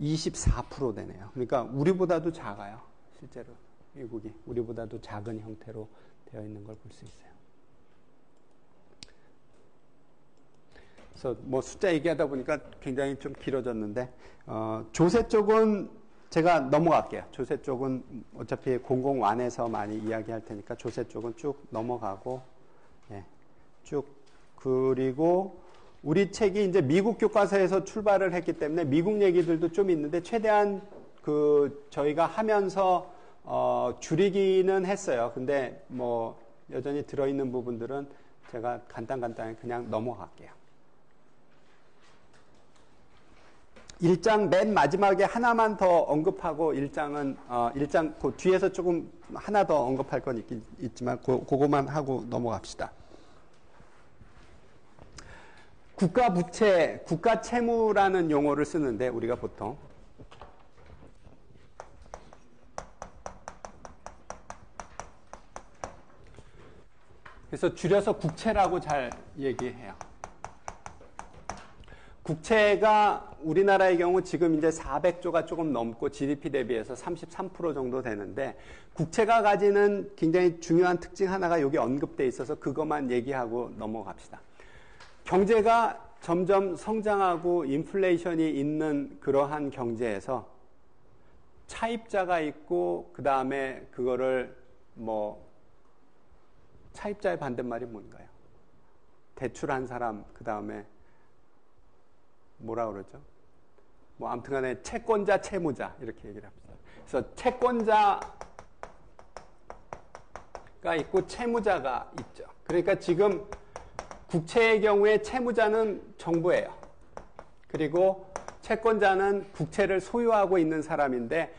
Speaker 1: 24% 되네요. 그러니까 우리보다도 작아요. 실제로 미국이 우리보다도 작은 형태로 되어 있는 걸 볼 수 있어요. 그래서 뭐 숫자 얘기하다 보니까 굉장히 좀 길어졌는데 조세 쪽은 제가 넘어갈게요. 조세 쪽은 어차피 001에서 많이 이야기할 테니까 조세 쪽은 쭉 넘어가고 쭉 그리고 우리 책이 이제 미국 교과서에서 출발을 했기 때문에 미국 얘기들도 좀 있는데 최대한 저희가 하면서 줄이기는 했어요. 근데 뭐 여전히 들어있는 부분들은 제가 간단하게 그냥 넘어갈게요. 1장 맨 마지막에 하나만 더 언급하고 1장 그 뒤에서 조금 하나 더 언급할 건 있지만 그거만 하고 넘어갑시다. 국가 부채, 국가 채무라는 용어를 쓰는데 우리가 보통 그래서 줄여서 국채라고 잘 얘기해요. 국채가 우리나라의 경우 지금 이제 400조가 조금 넘고 GDP 대비해서 33% 정도 되는데 국채가 가지는 굉장히 중요한 특징 하나가 여기 언급돼 있어서 그것만 얘기하고 넘어갑시다. 경제가 점점 성장하고 인플레이션이 있는 그러한 경제에서 차입자가 있고 그 다음에 그거를 차입자의 반대말이 뭔가요? 대출한 사람 그 다음에 뭐라 그러죠? 아무튼 간에 채권자, 채무자 이렇게 얘기를 합니다. 그래서 채권자가 있고 채무자가 있죠. 그러니까 지금 국채의 경우에 채무자는 정부예요. 그리고 채권자는 국채를 소유하고 있는 사람인데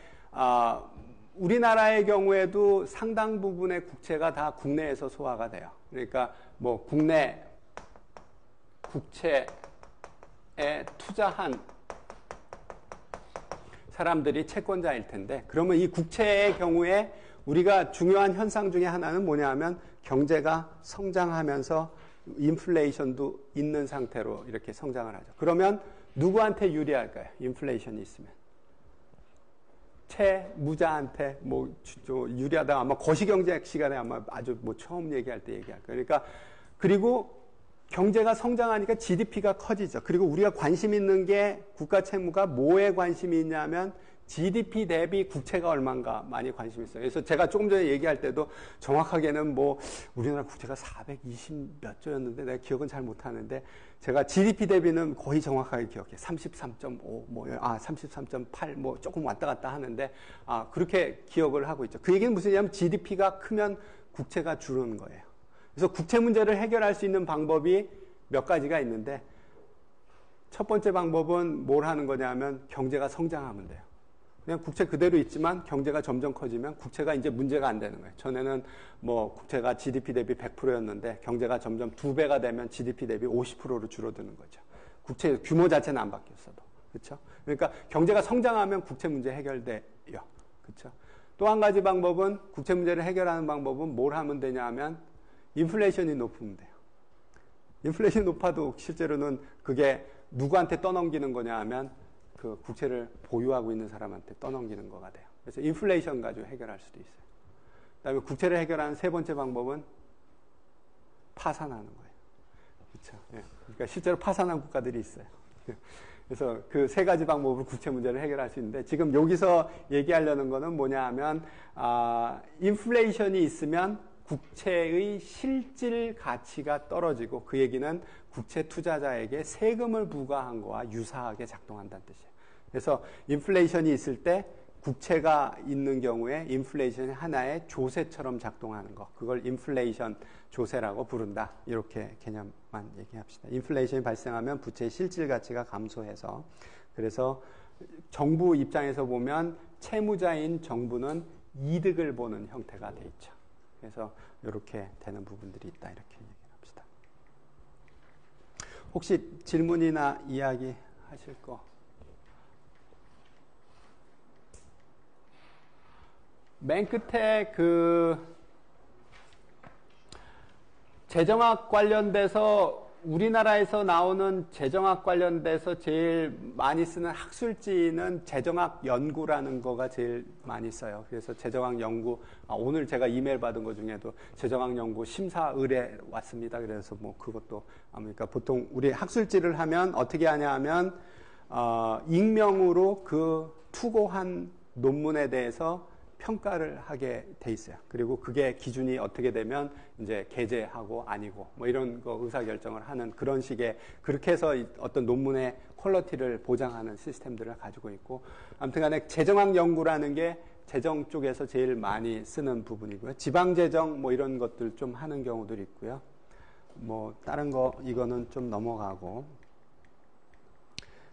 Speaker 1: 우리나라의 경우에도 상당 부분의 국채가 다 국내에서 소화가 돼요. 그러니까 국내 국채 투자한 사람들이 채권자일 텐데 그러면 이 국채의 경우에 우리가 중요한 현상 중에 하나는 뭐냐 하면 경제가 성장하면서 인플레이션도 있는 상태로 이렇게 성장을 하죠. 그러면 누구한테 유리할까요? 인플레이션이 있으면. 채무자한테 유리하다. 아마 거시경제 시간에 아마 아주 처음 얘기할 때 얘기할 거예요. 그러니까 그리고 경제가 성장하니까 GDP가 커지죠. 그리고 우리가 관심 있는 게 국가 채무가 뭐에 관심이 있냐면 GDP 대비 국채가 얼마인가 많이 관심이 있어요. 그래서 제가 조금 전에 얘기할 때도 정확하게는 우리나라 국채가 420 몇 조였는데 내가 기억은 잘 못하는데 제가 GDP 대비는 거의 정확하게 기억해요. 33.5, 33.8 조금 왔다 갔다 하는데 그렇게 기억을 하고 있죠. 그 얘기는 무슨 얘기냐면 GDP가 크면 국채가 줄는 거예요. 그래서 국채 문제를 해결할 수 있는 방법이 몇 가지가 있는데 첫 번째 방법은 뭘 하는 거냐면 경제가 성장하면 돼요. 그냥 국채 그대로 있지만 경제가 점점 커지면 국채가 이제 문제가 안 되는 거예요. 전에는 국채가 GDP 대비 100%였는데 경제가 점점 2배가 되면 GDP 대비 50%로 줄어드는 거죠. 국채 규모 자체는 안 바뀌었어도. 그렇죠? 그러니까 경제가 성장하면 국채 문제 해결돼요. 그렇죠? 또 한 가지 방법은 국채 문제를 해결하는 방법은 뭘 하면 되냐 하면 인플레이션이 높으면 돼요. 인플레이션이 높아도 실제로는 그게 누구한테 떠넘기는 거냐 하면 그 국채를 보유하고 있는 사람한테 떠넘기는 거가 돼요. 그래서 인플레이션 가지고 해결할 수도 있어요. 그다음에 국채를 해결하는 세 번째 방법은 파산하는 거예요. 그렇죠? 예. 그러니까 실제로 파산한 국가들이 있어요. 그래서 그 세 가지 방법으로 국채 문제를 해결할 수 있는데 지금 여기서 얘기하려는 거는 뭐냐 하면 인플레이션이 있으면 국채의 실질 가치가 떨어지고 그 얘기는 국채 투자자에게 세금을 부과한 거와 유사하게 작동한다는 뜻이에요. 그래서 인플레이션이 있을 때 국채가 있는 경우에 인플레이션이 하나의 조세처럼 작동하는 거. 그걸 인플레이션 조세라고 부른다. 이렇게 개념만 얘기합시다. 인플레이션이 발생하면 부채의 실질 가치가 감소해서 그래서 정부 입장에서 보면 채무자인 정부는 이득을 보는 형태가 돼 있죠. 그래서 이렇게 되는 부분들이 있다. 이렇게 얘기합시다. 혹시 질문이나 이야기 하실 거? 맨 끝에 재정학 관련돼서 우리나라에서 나오는 재정학 관련돼서 제일 많이 쓰는 학술지는 재정학 연구라는 거가 제일 많이 써요. 그래서 재정학 연구, 오늘 제가 이메일 받은 것 중에도 재정학 연구 심사 의뢰 왔습니다. 그래서 뭐 그것도, 그러니까 보통 우리 학술지를 하면 어떻게 하냐 하면, 익명으로 그 투고한 논문에 대해서 평가를 하게 돼 있어요. 그리고 그게 기준이 어떻게 되면 이제 게재하고 아니고 뭐 이런 거 의사결정을 하는 그런 식의, 그렇게 해서 어떤 논문의 퀄리티를 보장하는 시스템들을 가지고 있고, 아무튼 간에 재정학 연구라는 게 재정 쪽에서 제일 많이 쓰는 부분이고요. 지방재정 뭐 이런 것들 좀 하는 경우들이 있고요. 뭐 다른 거 이거는 좀 넘어가고,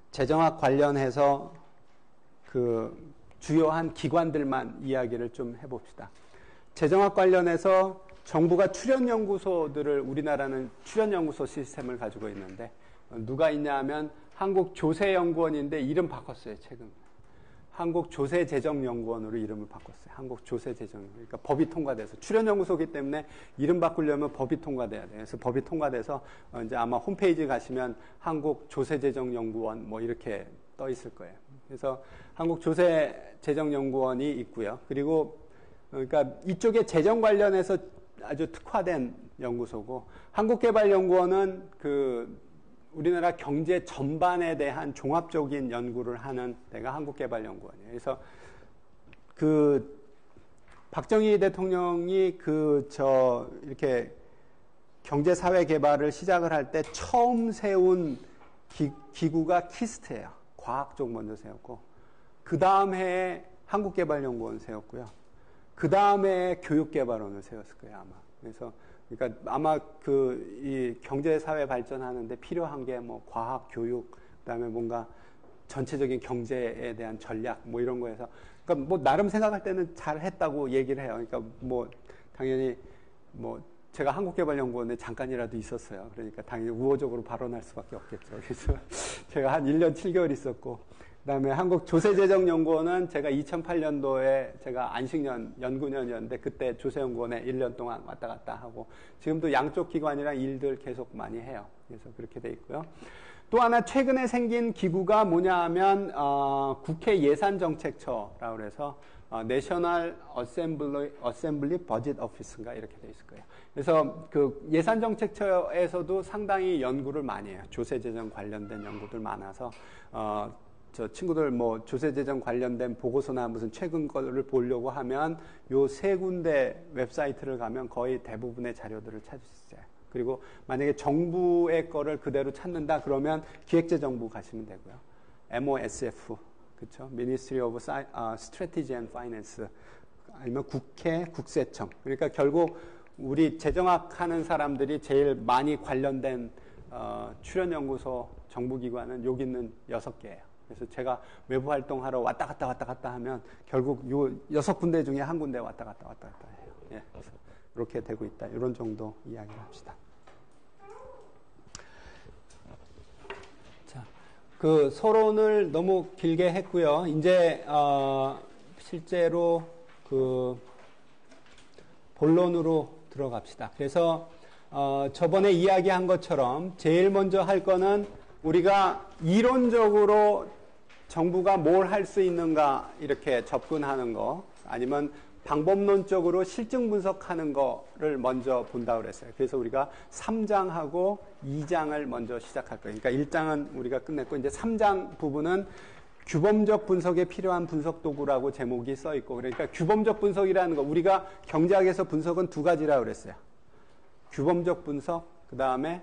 Speaker 1: 재정학 관련해서 그 주요한 기관들만 이야기를 좀 해봅시다. 재정학 관련해서 정부가 출연연구소들을, 우리나라는 출연연구소 시스템을 가지고 있는데, 누가 있냐 하면 한국조세연구원인데 이름 바꿨어요, 최근. 한국조세재정연구원으로 이름을 바꿨어요. 한국조세재정연구원. 그러니까 법이 통과돼서, 출연연구소이기 때문에 이름 바꾸려면 법이 통과돼야 돼요. 그래서 법이 통과돼서 이제 아마 홈페이지 가시면 한국조세재정연구원 뭐 이렇게 떠 있을 거예요. 그래서 한국조세재정연구원이 있고요. 그리고 그러니까 이쪽에 재정 관련해서 아주 특화된 연구소고, 한국개발연구원은 그 우리나라 경제 전반에 대한 종합적인 연구를 하는 데가 한국개발연구원이에요. 그래서 그 박정희 대통령이 이렇게 경제사회 개발을 시작을 할 때 처음 세운 기구가 키스트예요. 과학 쪽 먼저 세웠고, 그 다음 해에 한국개발연구원 세웠고요. 그 다음 해에 교육개발원을 세웠을 거예요, 아마. 그래서, 그러니까 아마 이 경제사회 발전하는데 필요한 게 뭐 과학, 교육, 그 다음에 뭔가 전체적인 경제에 대한 전략, 뭐 이런 거에서, 그러니까 뭐 나름 생각할 때는 잘 했다고 얘기를 해요. 그러니까 뭐 당연히 뭐 제가 한국개발연구원에 잠깐이라도 있었어요. 그러니까 당연히 우호적으로 발언할 수밖에 없겠죠. 그래서 제가 한 1년 7개월 있었고, 그 다음에 한국조세재정연구원은 제가 2008년도에 제가 안식년, 연구년이었는데 그때 조세연구원에 1년 동안 왔다 갔다 하고, 지금도 양쪽 기관이랑 일들 계속 많이 해요. 그래서 그렇게 돼 있고요. 또 하나 최근에 생긴 기구가 뭐냐 하면, 국회 예산정책처라고 해서, 내셔널 어셈블리 버짓 오피스인가 이렇게 돼 있을 거예요. 그래서 그 예산정책처에서도 상당히 연구를 많이 해요. 조세재정 관련된 연구들 많아서, 저 친구들 뭐 조세재정 관련된 보고서나 무슨 최근 거를 보려고 하면 요 세 군데 웹사이트를 가면 거의 대부분의 자료들을 찾을 수 있어요. 그리고 만약에 정부의 거를 그대로 찾는다 그러면 기획재정부 가시면 되고요. MOSF, 그렇죠? Ministry of Strategy and Finance, 아니면 국회 국세청. 그러니까 결국 우리 재정학 하는 사람들이 제일 많이 관련된 출연연구소 정부기관은 여기 있는 6개예요. 그래서 제가 외부 활동하러 왔다 갔다 하면 결국 요 6군데 중에 한 군데 왔다 갔다 해요. 예, 그래서 이렇게 되고 있다. 이런 정도 이야기를 합시다. 자, 그 서론을 너무 길게 했고요. 이제 실제로 그 본론으로 들어갑시다. 그래서 저번에 이야기한 것처럼 제일 먼저 할 거는 우리가 이론적으로 정부가 뭘 할 수 있는가 이렇게 접근하는 거, 아니면 방법론적으로 실증 분석하는 거를 먼저 본다고 그랬어요. 그래서 우리가 3장하고 2장을 먼저 시작할 거예요. 그러니까 1장은 우리가 끝냈고, 이제 3장 부분은 규범적 분석에 필요한 분석 도구라고 제목이 써 있고, 그러니까 규범적 분석이라는 거, 우리가 경제학에서 분석은 두 가지라고 그랬어요. 규범적 분석, 그 다음에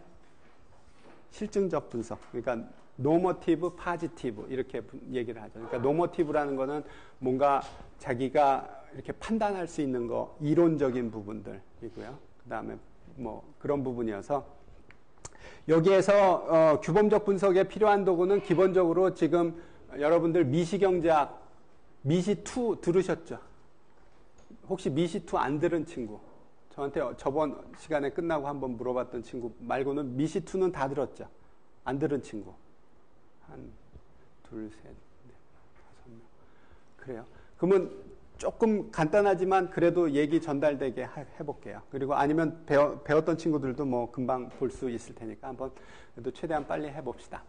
Speaker 1: 실증적 분석. 그러니까 노머티브, 파지티브 이렇게 얘기를 하죠. 그러니까 노머티브라는 거는 뭔가 자기가 이렇게 판단할 수 있는 거, 이론적인 부분들이고요. 그 다음에 뭐 그런 부분이어서, 여기에서 규범적 분석에 필요한 도구는 기본적으로 지금 여러분들 미시경제학 미시2 들으셨죠? 혹시 미시2 안 들은 친구? 저한테 저번 시간에 끝나고 한번 물어봤던 친구 말고는 미시2는 다 들었죠? 안 들은 친구? 한 둘, 셋, 넷, 5명. 그래요. 그러면 조금 간단하지만 그래도 얘기 전달되게 해볼게요. 그리고 아니면 배웠던 친구들도 뭐 금방 볼 수 있을 테니까 한번 그래도 최대한 빨리 해봅시다.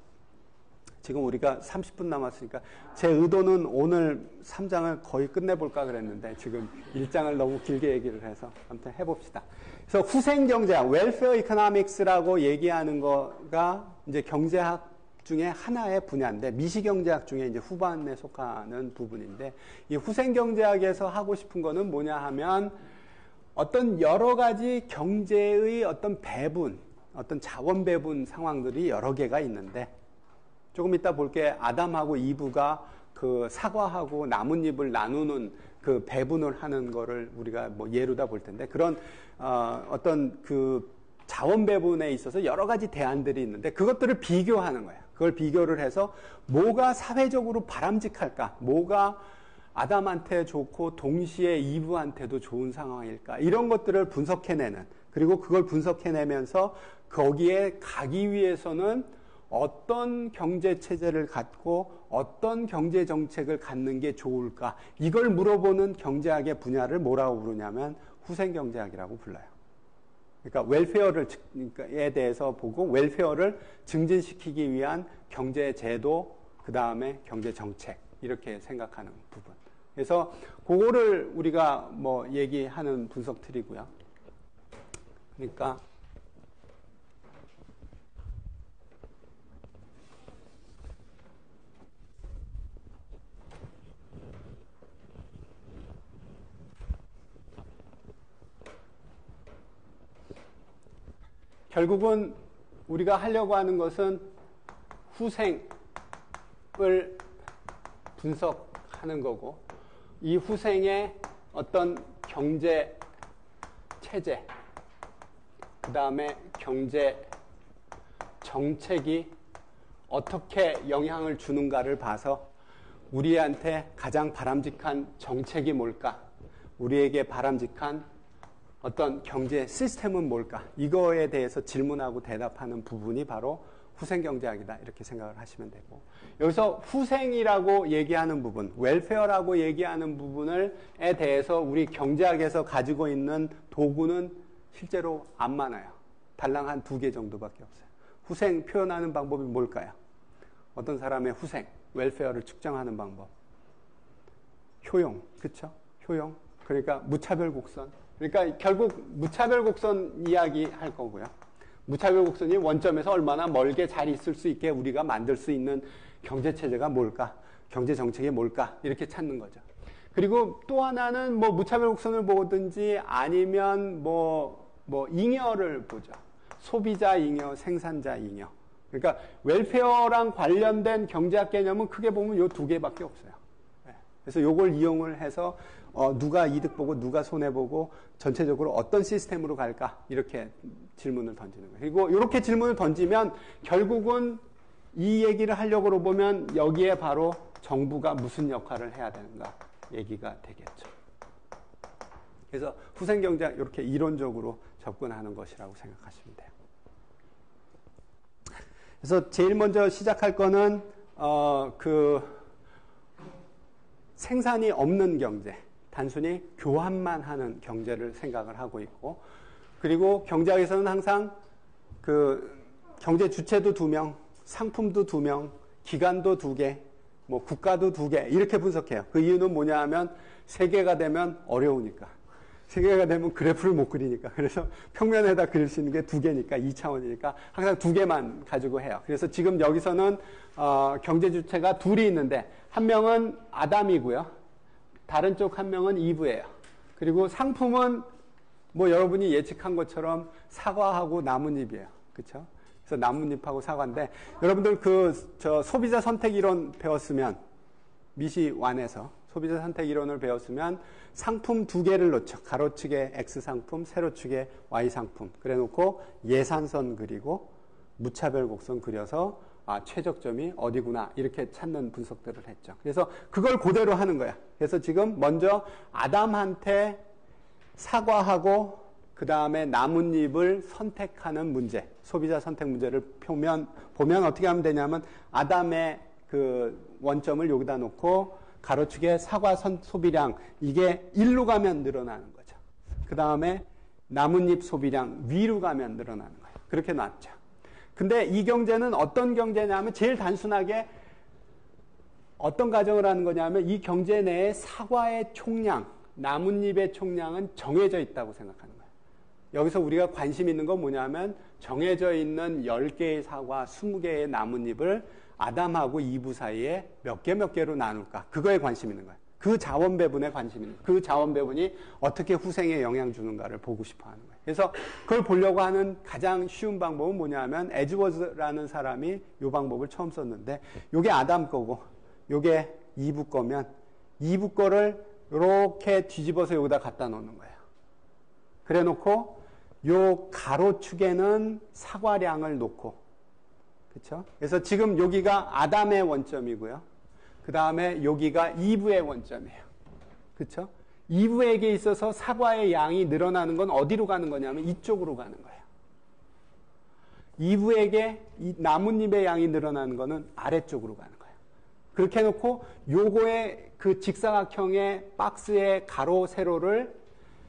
Speaker 1: 지금 우리가 30분 남았으니까 제 의도는 오늘 3장을 거의 끝내볼까 그랬는데 지금 1장을 너무 길게 얘기를 해서 아무튼 해봅시다. 그래서 후생경제학, 웰페어 이코노믹스라고 얘기하는 거가 이제 경제학 중에 하나의 분야인데 미시경제학 중에 이제 후반에 속하는 부분인데 이 후생경제학에서 하고 싶은 거는 뭐냐 하면 어떤 여러 가지 경제의 어떤 배분, 어떤 자원 배분 상황들이 여러 개가 있는데 조금 이따 볼게 아담하고 이브가 그 사과하고 나뭇잎을 나누는 그 배분을 하는 거를 우리가 뭐 예로다 볼 텐데 그런 어떤 그 자원 배분에 있어서 여러 가지 대안들이 있는데 그것들을 비교하는 거예요. 그걸 비교를 해서 뭐가 사회적으로 바람직할까? 뭐가 아담한테 좋고 동시에 이브한테도 좋은 상황일까? 이런 것들을 분석해내는 그리고 그걸 분석해내면서 거기에 가기 위해서는 어떤 경제 체제를 갖고 어떤 경제 정책을 갖는 게 좋을까? 이걸 물어보는 경제학의 분야를 뭐라고 부르냐면 후생경제학이라고 불러요. 그러니까 웰페어에 대해서 보고 웰페어를 증진시키기 위한 경제 제도, 그 다음에 경제 정책 이렇게 생각하는 부분. 그래서 그거를 우리가 뭐 얘기하는 분석 틀이고요. 그러니까 결국은 우리가 하려고 하는 것은 후생을 분석하는 거고 이 후생의 어떤 경제 체제, 그 다음에 경제 정책이 어떻게 영향을 주는가를 봐서 우리한테 가장 바람직한 정책이 뭘까? 우리에게 바람직한 어떤 경제 시스템은 뭘까? 이거에 대해서 질문하고 대답하는 부분이 바로 후생경제학이다. 이렇게 생각을 하시면 되고 여기서 후생이라고 얘기하는 부분, 웰페어라고 얘기하는 부분에 대해서 우리 경제학에서 가지고 있는 도구는 실제로 안 많아요. 달랑 한 2개 정도밖에 없어요. 후생 표현하는 방법이 뭘까요? 어떤 사람의 후생, 웰페어를 측정하는 방법. 효용, 그렇죠? 효용. 그러니까 무차별 곡선. 그러니까 결국 무차별 곡선 이야기 할 거고요. 무차별 곡선이 원점에서 얼마나 멀게 잘 있을 수 있게 우리가 만들 수 있는 경제체제가 뭘까? 경제정책이 뭘까? 이렇게 찾는 거죠. 그리고 또 하나는 뭐 무차별 곡선을 보든지 아니면 뭐 잉여를 보죠. 소비자 잉여, 생산자 잉여. 그러니까 웰페어랑 관련된 경제학 개념은 크게 보면 요 2개밖에 없어요. 그래서 요걸 이용을 해서 누가 이득 보고 누가 손해 보고 전체적으로 어떤 시스템으로 갈까 이렇게 질문을 던지는 거예요. 그리고 이렇게 질문을 던지면 결국은 이 얘기를 하려고 보면 여기에 바로 정부가 무슨 역할을 해야 되는가 얘기가 되겠죠. 그래서 후생경제학 이렇게 이론적으로 접근하는 것이라고 생각하시면 돼요. 그래서 제일 먼저 시작할 거는 생산이 없는 경제, 단순히 교환만 하는 경제를 생각을 하고 있고, 그리고 경제학에서는 항상 경제 주체도 2명, 상품도 2명, 기관도 2개, 뭐 국가도 2개 이렇게 분석해요. 그 이유는 뭐냐 하면 3개가 되면 어려우니까. 3개가 되면 그래프를 못 그리니까. 그래서 평면에다 그릴 수 있는 게 2개니까 2차원이니까 항상 2개만 가지고 해요. 그래서 지금 여기서는 경제 주체가 2이 있는데 한 명은 아담이고요. 다른 쪽 한 명은 이브예요. 그리고 상품은 뭐 여러분이 예측한 것처럼 사과하고 나뭇잎이에요. 그렇죠? 그래서 나뭇잎하고 사과인데 여러분들 소비자 선택 이론 배웠으면 미시 1에서 소비자 선택 이론을 배웠으면 상품 2개를 놓죠. 가로축에 X 상품, 세로축에 Y 상품. 그래 놓고 예산선 그리고 무차별 곡선 그려서 최적점이 어디구나 이렇게 찾는 분석들을 했죠. 그래서 그걸 그대로 하는 거야. 그래서 지금 먼저 아담한테 사과하고 그 다음에 나뭇잎을 선택하는 문제, 소비자 선택 문제를 보면 어떻게 하면 되냐면 아담의 그 원점을 여기다 놓고 가로축의 사과 소비량 이게 1로 가면 늘어나는 거죠. 그 다음에 나뭇잎 소비량 위로 가면 늘어나는 거예요. 그렇게 놨죠. 근데 이 경제는 어떤 경제냐면 제일 단순하게 어떤 가정을 하는 거냐면 이 경제 내에 사과의 총량, 나뭇잎의 총량은 정해져 있다고 생각하는 거예요. 여기서 우리가 관심 있는 건 뭐냐면 정해져 있는 10개의 사과, 20개의 나뭇잎을 아담하고 이브 사이에 몇 개로 나눌까? 그거에 관심 있는 거예요. 그 자원 배분에 관심 있는 거예요. 그 자원 배분이 어떻게 후생에 영향 주는가를 보고 싶어 하는 거예요. 그래서 그걸 보려고 하는 가장 쉬운 방법은 뭐냐면 에즈워즈라는 사람이 이 방법을 처음 썼는데 이게 아담 거고 이게 이브 거면 이브 거를 이렇게 뒤집어서 여기다 갖다 놓는 거예요. 그래 놓고 요 가로축에는 사과량을 놓고 그렇죠? 그래서 지금 여기가 아담의 원점이고요. 그 다음에 여기가 이브의 원점이에요. 그렇죠? 이브에게 있어서 사과의 양이 늘어나는 건 어디로 가는 거냐면 이쪽으로 가는 거예요. 이브에게 이 나뭇잎의 양이 늘어나는 거는 아래쪽으로 가는 거예요. 그렇게 해놓고 요거의 그 직사각형의 박스의 가로 세로를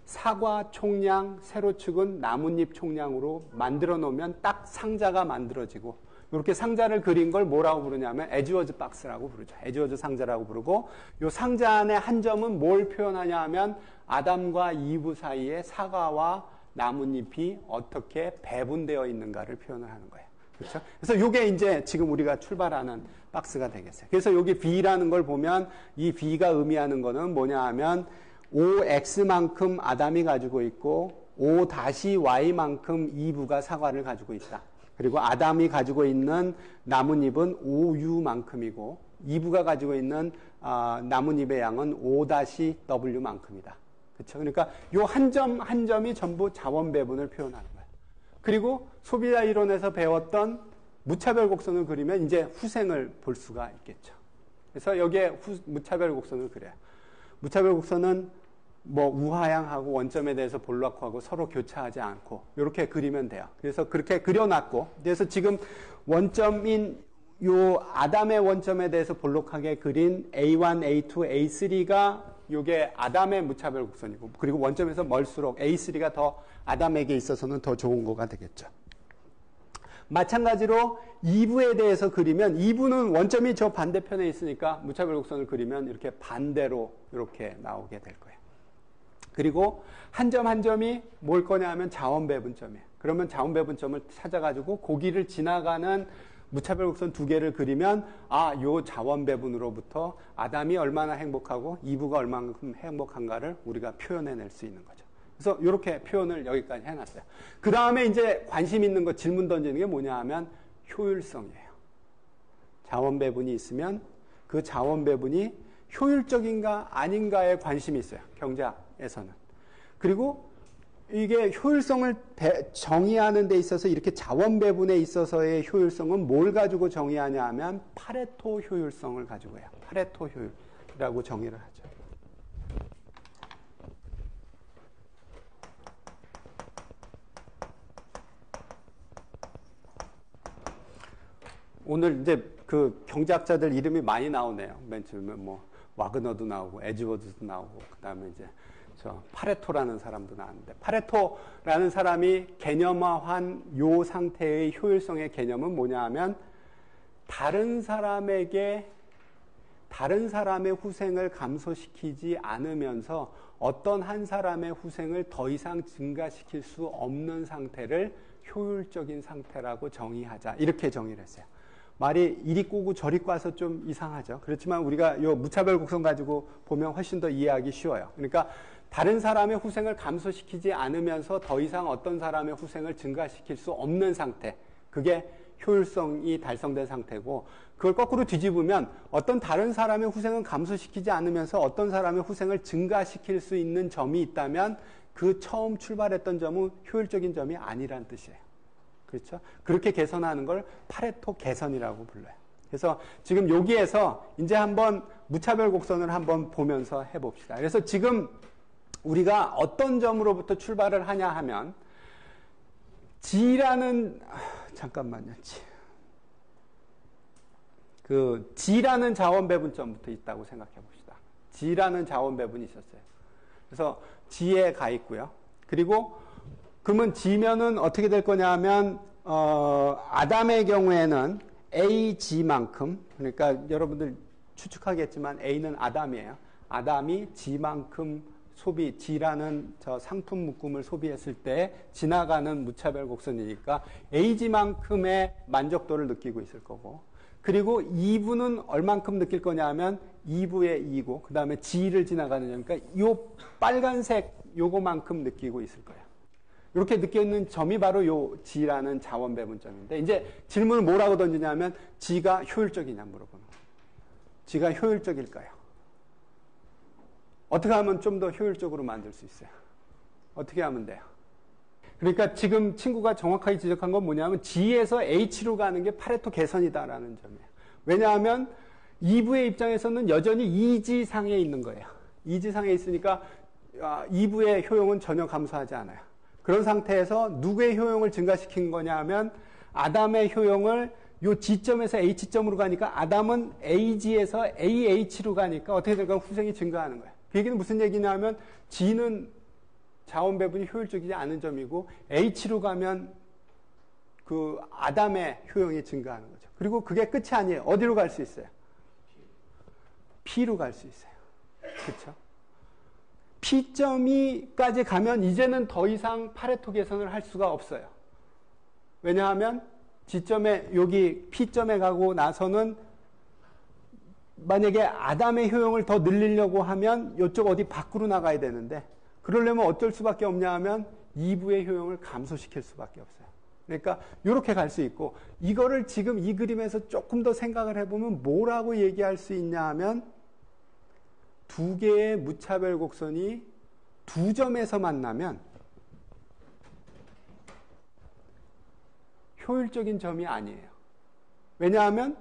Speaker 1: 사과 총량, 세로축은 나뭇잎 총량으로 만들어 놓으면 딱 상자가 만들어지고 이렇게 상자를 그린 걸 뭐라고 부르냐면 에즈워즈 박스라고 부르죠. 에즈워즈 상자라고 부르고 이 상자 안에 한 점은 뭘 표현하냐 하면 아담과 이브 사이에 사과와 나뭇잎이 어떻게 배분되어 있는가를 표현을 하는 거예요. 그렇죠? 그래서 이게 이제 지금 우리가 출발하는 박스가 되겠어요. 그래서 여기 B라는 걸 보면 이 B가 의미하는 거는 뭐냐 하면 OX만큼 아담이 가지고 있고 O-Y만큼 이브가 사과를 가지고 있다. 그리고 아담이 가지고 있는 나뭇잎은 OU만큼이고 이브가 가지고 있는 나뭇잎의 양은 O-W만큼이다. 그렇죠? 그러니까 이 한 점 한 점이 전부 자원 배분을 표현하는 거예요. 그리고 소비자 이론에서 배웠던 무차별 곡선을 그리면 이제 후생을 볼 수가 있겠죠. 그래서 여기에 무차별 곡선을 그려요. 무차별 곡선은 뭐 우하향하고 원점에 대해서 볼록하고 서로 교차하지 않고 이렇게 그리면 돼요. 그래서 그렇게 그려놨고 그래서 지금 원점인 요 아담의 원점에 대해서 볼록하게 그린 A1, A2, A3가 요게 아담의 무차별 곡선이고 그리고 원점에서 멀수록 A3가 더 아담에게 있어서는 더 좋은 거가 되겠죠. 마찬가지로 이브에 대해서 그리면 이브는 원점이 저 반대편에 있으니까 무차별 곡선을 그리면 이렇게 반대로 이렇게 나오게 될 거예요. 그리고 한 점 한 점이 뭘 거냐 하면 자원배분점이에요. 그러면 자원배분점을 찾아가지고 고기를 지나가는 무차별 곡선 두 개를 그리면 요 자원배분으로부터 아담이 얼마나 행복하고 이브가 얼마만큼 행복한가를 우리가 표현해낼 수 있는 거죠. 그래서 이렇게 표현을 여기까지 해놨어요. 그 다음에 이제 관심 있는 거 질문 던지는 게 뭐냐 하면 효율성이에요. 자원배분이 있으면 그 자원배분이 효율적인가 아닌가에 관심이 있어요. 경제학에서는. 그리고 이게 효율성을 정의하는 데 있어서 이렇게 자원배분에 있어서의 효율성은 뭘 가지고 정의하냐 하면 파레토 효율성을 가지고 해요. 파레토 효율이라고 정의를 하죠. 오늘 이제 그 경제학자들 이름이 많이 나오네요. 맨 처음에 뭐 와그너도 나오고 에즈워즈도 나오고 그다음에 이제 저 파레토라는 사람도 나왔는데 파레토라는 사람이 개념화한 요 상태의 효율성의 개념은 뭐냐 하면 다른 사람의 후생을 감소시키지 않으면서 어떤 한 사람의 후생을 더 이상 증가시킬 수 없는 상태를 효율적인 상태라고 정의하자. 이렇게 정의를 했어요. 말이 이리 꼬고 저리 꽈서 좀 이상하죠. 그렇지만 우리가 요 무차별 곡선 가지고 보면 훨씬 더 이해하기 쉬워요. 그러니까 다른 사람의 후생을 감소시키지 않으면서 더 이상 어떤 사람의 후생을 증가시킬 수 없는 상태. 그게 효율성이 달성된 상태고 그걸 거꾸로 뒤집으면 어떤 다른 사람의 후생은 감소시키지 않으면서 어떤 사람의 후생을 증가시킬 수 있는 점이 있다면 그 처음 출발했던 점은 효율적인 점이 아니란 뜻이에요. 그렇죠? 그렇게 개선하는 걸 파레토 개선이라고 불러요. 그래서 지금 여기에서 이제 한번 무차별 곡선을 한번 보면서 해봅시다. 그래서 지금 우리가 어떤 점으로부터 출발을 하냐 하면 G라는 잠깐만요. G라는 자원 배분점부터 있다고 생각해 봅시다. G라는 자원 배분이 있었어요. 그래서 G에 가 있고요. 그리고 그러면 G면은 어떻게 될 거냐 하면 아담의 경우에는 AG만큼, 그러니까 여러분들 추측하겠지만 A는 아담이에요. 아담이 G만큼 G라는 저 상품 묶음을 소비했을 때 지나가는 무차별 곡선이니까 AG만큼의 만족도를 느끼고 있을 거고, 그리고 2부는 얼만큼 느낄 거냐 하면 2부의 2고, 그 다음에 G를 지나가는 점이니까 요 빨간색 요거만큼 느끼고 있을 거예요. 이렇게 느끼는 점이 바로 요 G라는 자원 배분점인데, 이제 질문을 뭐라고 던지냐면 G가 효율적이냐 물어보는 거예요. G가 효율적일까요? 어떻게 하면 좀 더 효율적으로 만들 수 있어요? 어떻게 하면 돼요? 그러니까 지금 친구가 정확하게 지적한 건 뭐냐면 G에서 H로 가는 게 파레토 개선이다라는 점이에요. 왜냐하면 2부의 입장에서는 여전히 2G 상에 있는 거예요. 2G 상에 있으니까 2부의 효용은 전혀 감소하지 않아요. 그런 상태에서 누구의 효용을 증가시킨 거냐 하면 아담의 효용을 요 G점에서 H점으로 가니까 아담은 AG에서 AH로 가니까 어떻게 될까? 후생이 증가하는 거예요. 그 얘기는 무슨 얘기냐 하면 G는 자원 배분이 효율적이지 않은 점이고 H로 가면 그 아담의 효용이 증가하는 거죠. 그리고 그게 끝이 아니에요. 어디로 갈 수 있어요? P로 갈 수 있어요. 그렇죠? P점이까지 가면 이제는 더 이상 파레토 개선을 할 수가 없어요. 왜냐하면 G점에 여기 P점에 가고 나서는 만약에 아담의 효용을 더 늘리려고 하면 이쪽 어디 밖으로 나가야 되는데, 그러려면 어쩔 수밖에 없냐 하면 2부의 효용을 감소시킬 수밖에 없어요. 그러니까 이렇게 갈 수 있고, 이거를 지금 이 그림에서 조금 더 생각을 해보면 뭐라고 얘기할 수 있냐 하면 두 개의 무차별 곡선이 두 점에서 만나면 효율적인 점이 아니에요. 왜냐하면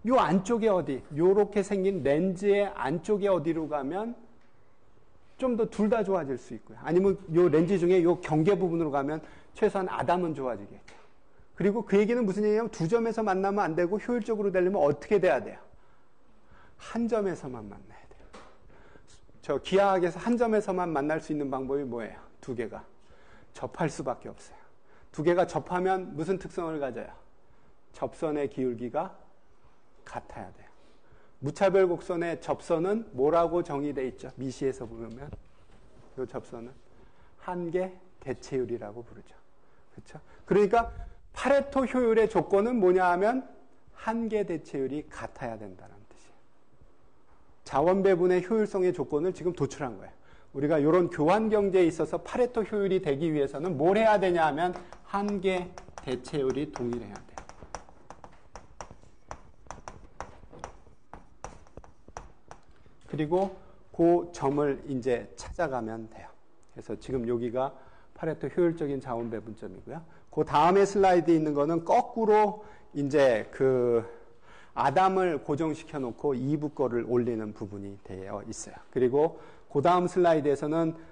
Speaker 1: 요 안쪽에 어디, 요렇게 생긴 렌즈의 안쪽에 어디로 가면 좀 더 둘 다 좋아질 수 있고요. 아니면 요 렌즈 중에 요 경계 부분으로 가면 최소한 아담은 좋아지겠죠. 그리고 그 얘기는 무슨 얘기냐면 두 점에서 만나면 안 되고 효율적으로 되려면 어떻게 돼야 돼요? 한 점에서만 만나야 돼요. 저 기하학에서 한 점에서만 만날 수 있는 방법이 뭐예요? 두 개가 접할 수밖에 없어요. 두 개가 접하면 무슨 특성을 가져요? 접선의 기울기가 같아야 돼요. 무차별 곡선의 접선은 뭐라고 정의되어 있죠? 미시에서 보면 이 접선은 한계 대체율이라고 부르죠. 그렇죠? 그러니까 파레토 효율의 조건은 뭐냐 하면 한계 대체율이 같아야 된다는 뜻이에요. 자원 배분의 효율성의 조건을 지금 도출한 거예요. 우리가 이런 교환 경제에 있어서 파레토 효율이 되기 위해서는 뭘 해야 되냐 하면 한계 대체율이 동일해야 돼요. 그리고 그 점을 이제 찾아가면 돼요. 그래서 지금 여기가 파레토 효율적인 자원 배분점이고요. 그 다음에 슬라이드에 있는 거는 거꾸로 이제 그 아담을 고정시켜 놓고 2부 거를 올리는 부분이 되어 있어요. 그리고 그 다음 슬라이드에서는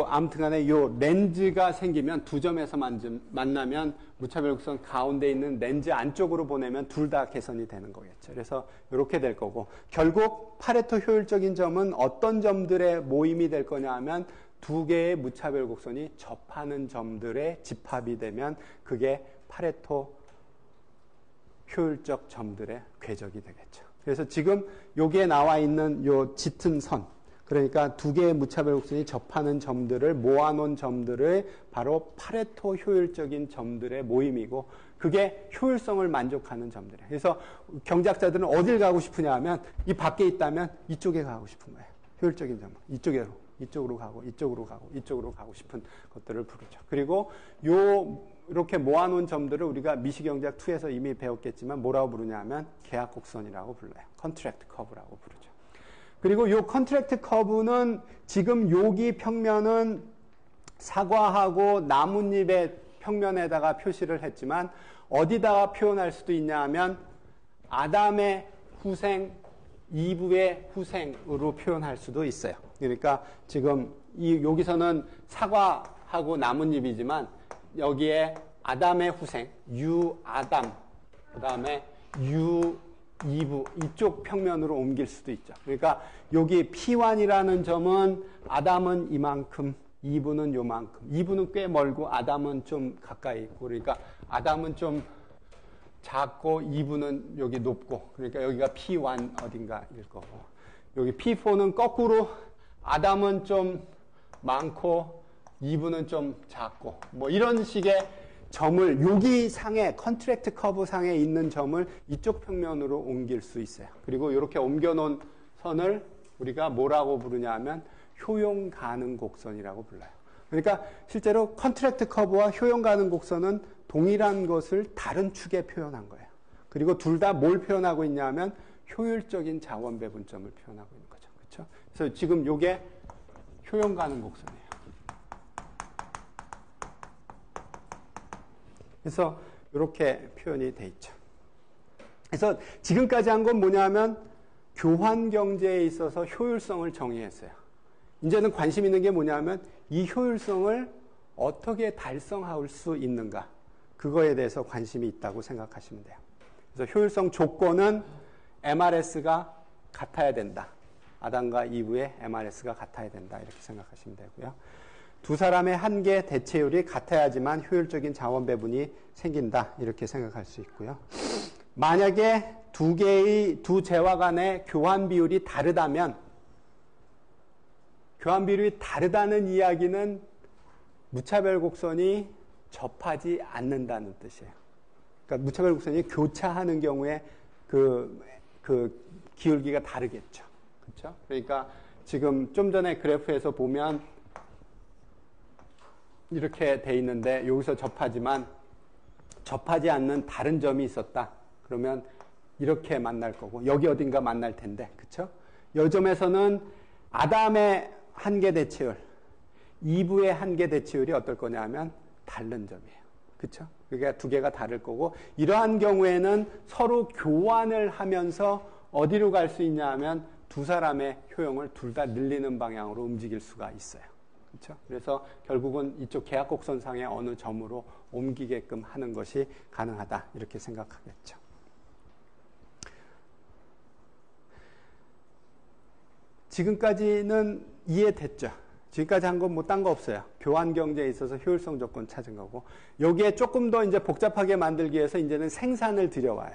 Speaker 1: 아무튼 간에 요 렌즈가 생기면 두 점에서 만나면 무차별 곡선 가운데 있는 렌즈 안쪽으로 보내면 둘 다 개선이 되는 거겠죠. 그래서 이렇게 될 거고, 결국 파레토 효율적인 점은 어떤 점들의 모임이 될 거냐 하면 두 개의 무차별 곡선이 접하는 점들의 집합이 되면 그게 파레토 효율적 점들의 궤적이 되겠죠. 그래서 지금 여기에 나와 있는 요 짙은 선, 그러니까 두 개의 무차별 곡선이 접하는 점들을 모아놓은 점들을 바로 파레토 효율적인 점들의 모임이고, 그게 효율성을 만족하는 점들이에요. 그래서 경제학자들은 어딜 가고 싶으냐 하면 이 밖에 있다면 이쪽에 가고 싶은 거예요. 효율적인 점. 이쪽으로 가고 이쪽으로 가고 싶은 것들을 부르죠. 그리고 이렇게 모아놓은 점들을 우리가 미시경제학 2에서 이미 배웠겠지만 뭐라고 부르냐 하면 계약곡선이라고 불러요. 컨트랙트 커브라고 부르죠. 그리고 이 컨트랙트 커브는 지금 여기 평면은 사과하고 나뭇잎의 평면에다가 표시를 했지만 어디다가 표현할 수도 있냐 하면 아담의 후생, 이브의 후생으로 표현할 수도 있어요. 그러니까 지금 여기서는 사과하고 나뭇잎이지만 여기에 아담의 후생, 유아담, 그 다음에 2부 이쪽 평면으로 옮길 수도 있죠. 그러니까 여기 P1이라는 점은 아담은 이만큼, 2부는 요만큼. 2부는 꽤 멀고 아담은 좀 가까이 있고, 그러니까 아담은 좀 작고 2부는 여기 높고, 그러니까 여기가 P1 어딘가일 거고, 여기 P4는 거꾸로 아담은 좀 많고 2부는 좀 작고, 뭐 이런 식의 점을 여기 상에 컨트랙트 커브 상에 있는 점을 이쪽 평면으로 옮길 수 있어요. 그리고 이렇게 옮겨놓은 선을 우리가 뭐라고 부르냐 하면 효용 가능 곡선이라고 불러요. 그러니까 실제로 컨트랙트 커브와 효용 가능 곡선은 동일한 것을 다른 축에 표현한 거예요. 그리고 둘 다 뭘 표현하고 있냐 하면 효율적인 자원 배분점을 표현하고 있는 거죠. 그렇죠? 그래서 지금 이게 효용 가능 곡선이에요. 그래서 이렇게 표현이 돼 있죠. 그래서 지금까지 한 건 뭐냐면 교환 경제에 있어서 효율성을 정의했어요. 이제는 관심 있는 게 뭐냐면 이 효율성을 어떻게 달성할 수 있는가, 그거에 대해서 관심이 있다고 생각하시면 돼요. 그래서 효율성 조건은 MRS가 같아야 된다. 아담과 이브의 MRS가 같아야 된다. 이렇게 생각하시면 되고요. 두 사람의 한계 대체율이 같아야지만 효율적인 자원 배분이 생긴다. 이렇게 생각할 수 있고요. 만약에 두 재화 간의 교환 비율이 다르다면, 교환 비율이 다르다는 이야기는 무차별 곡선이 접하지 않는다는 뜻이에요. 그러니까 무차별 곡선이 교차하는 경우에 그 기울기가 다르겠죠. 그렇죠? 그러니까 지금 좀 전에 그래프에서 보면 이렇게 돼 있는데 여기서 접하지만 접하지 않는 다른 점이 있었다. 그러면 이렇게 만날 거고 여기 어딘가 만날 텐데, 그렇죠? 이 점에서는 아담의 한계 대체율, 이브의 한계 대체율이 어떨 거냐면 다른 점이에요. 그렇죠? 그러니까 두 개가 다를 거고, 이러한 경우에는 서로 교환을 하면서 어디로 갈 수 있냐 하면 두 사람의 효용을 둘 다 늘리는 방향으로 움직일 수가 있어요. 그렇죠? 그래서 결국은 이쪽 계약곡선상의 어느 점으로 옮기게끔 하는 것이 가능하다. 이렇게 생각하겠죠. 지금까지는 이해됐죠? 지금까지 한 건 뭐 딴 거 없어요. 교환 경제에 있어서 효율성 조건 찾은 거고, 여기에 조금 더 이제 복잡하게 만들기 위해서 이제는 생산을 들여와요.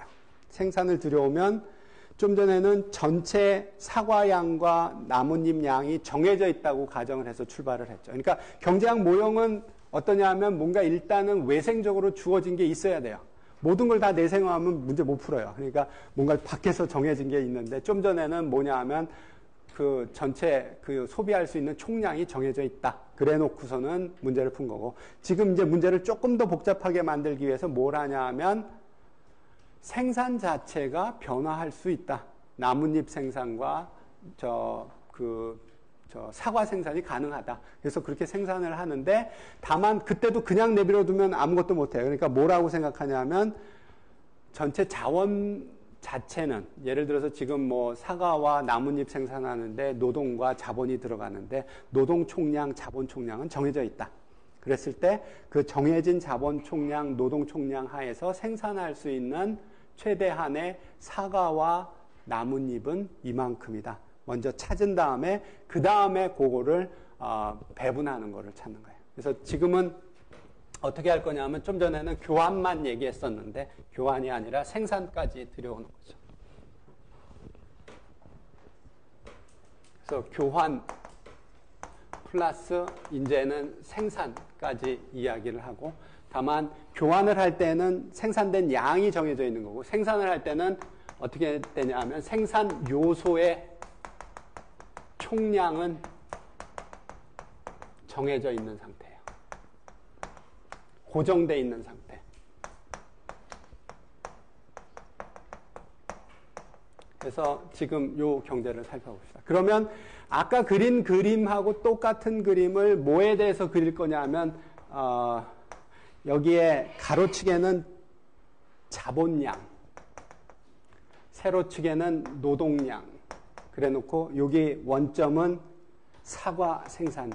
Speaker 1: 생산을 들여오면 좀 전에는 전체 사과양과 나뭇잎 양이 정해져 있다고 가정을 해서 출발을 했죠. 그러니까 경제학 모형은 어떠냐 하면 뭔가 일단은 외생적으로 주어진 게 있어야 돼요. 모든 걸 다 내생하면 문제 못 풀어요. 그러니까 뭔가 밖에서 정해진 게 있는데, 좀 전에는 뭐냐 하면 그 전체 그 소비할 수 있는 총량이 정해져 있다. 그래 놓고서는 문제를 푼 거고, 지금 이제 문제를 조금 더 복잡하게 만들기 위해서 뭘 하냐 하면 생산 자체가 변화할 수 있다. 나뭇잎 생산과 사과 생산이 가능하다. 그래서 그렇게 생산을 하는데, 다만 그때도 그냥 내버려 두면 아무것도 못해요. 그러니까 뭐라고 생각하냐면 전체 자원 자체는, 예를 들어서 지금 뭐 사과와 나뭇잎 생산하는데 노동과 자본이 들어가는데 노동 총량, 자본 총량은 정해져 있다. 그랬을 때 그 정해진 자본 총량, 노동 총량 하에서 생산할 수 있는 최대한의 사과와 나뭇잎은 이만큼이다. 먼저 찾은 다음에 그 다음에 그거를 배분하는 거를 찾는 거예요. 그래서 지금은 어떻게 할 거냐면, 좀 전에는 교환만 얘기했었는데 교환이 아니라 생산까지 들여오는 거죠. 그래서 교환 플러스 이제는 생산까지 이야기를 하고, 다만 교환을 할 때는 생산된 양이 정해져 있는 거고, 생산을 할 때는 어떻게 되냐 하면 생산 요소의 총량은 정해져 있는 상태예요. 고정되어 있는 상태. 그래서 지금 요 경제를 살펴봅시다. 그러면 아까 그린 그림하고 똑같은 그림을 뭐에 대해서 그릴 거냐 하면, 여기에 가로축에는 자본량, 세로축에는 노동량, 그래 놓고 여기 원점은 사과 생산,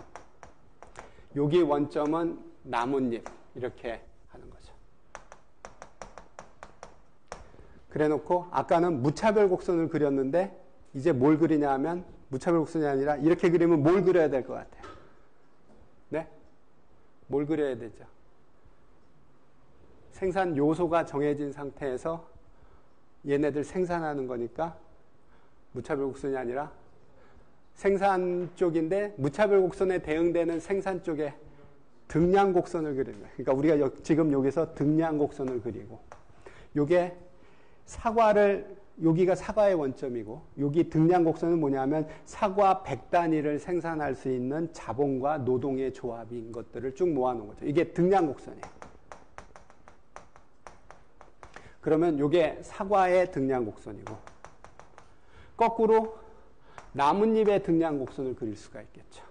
Speaker 1: 여기 원점은 나뭇잎, 이렇게 하는 거죠. 그래 놓고 아까는 무차별 곡선을 그렸는데 이제 뭘 그리냐 하면 무차별 곡선이 아니라 이렇게 그리면 뭘 그려야 될 것 같아요? 네? 뭘 그려야 되죠? 생산 요소가 정해진 상태에서 얘네들 생산하는 거니까 무차별 곡선이 아니라 생산 쪽인데 무차별 곡선에 대응되는 생산 쪽에 등량 곡선을 그리는 거예요. 그러니까 우리가 지금 여기서 등량 곡선을 그리고 요게 여기가 사과의 원점이고 여기 등량 곡선은 뭐냐면 사과 100단위를 생산할 수 있는 자본과 노동의 조합인 것들을 쭉 모아놓은 거죠. 이게 등량 곡선이에요. 그러면 이게 사과의 등량 곡선이고 거꾸로 나뭇잎의 등량 곡선을 그릴 수가 있겠죠.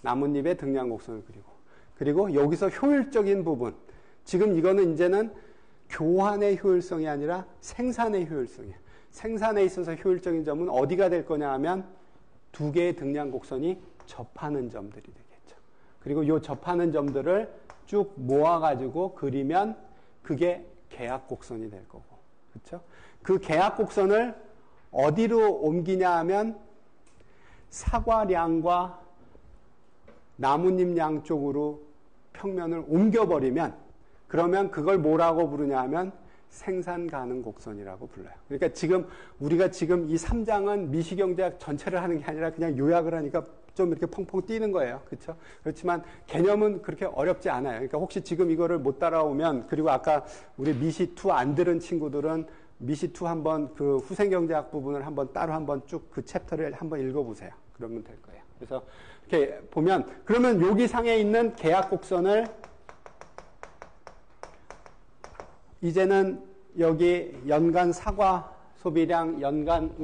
Speaker 1: 나뭇잎의 등량 곡선을 그리고 여기서 효율적인 부분, 지금 이거는 이제는 교환의 효율성이 아니라 생산의 효율성이에요. 생산에 있어서 효율적인 점은 어디가 될 거냐 하면 두 개의 등량 곡선이 접하는 점들이 되겠죠. 그리고 이 접하는 점들을 쭉 모아가지고 그리면 그게 계약 곡선이 될 거고, 그렇죠? 그 계약 곡선을 어디로 옮기냐 하면 사과량과 나뭇잎량 쪽으로 평면을 옮겨버리면 그러면 그걸 뭐라고 부르냐 하면 생산 가능 곡선이라고 불러요. 그러니까 우리가 지금 이 3장은 미시경제학 전체를 하는 게 아니라 그냥 요약을 하니까 좀 이렇게 펑펑 뛰는 거예요. 그렇죠? 그렇지만 개념은 그렇게 어렵지 않아요. 그러니까 혹시 지금 이거를 못 따라오면, 그리고 아까 우리 미시2 안 들은 친구들은 미시2 한번 그 후생경제학 부분을 따로 한번 쭉 그 챕터를 한번 읽어보세요. 그러면 될 거예요. 그래서 이렇게 보면, 그러면 여기 상에 있는 계약 곡선을 이제는 여기 연간 사과 소비량, 연간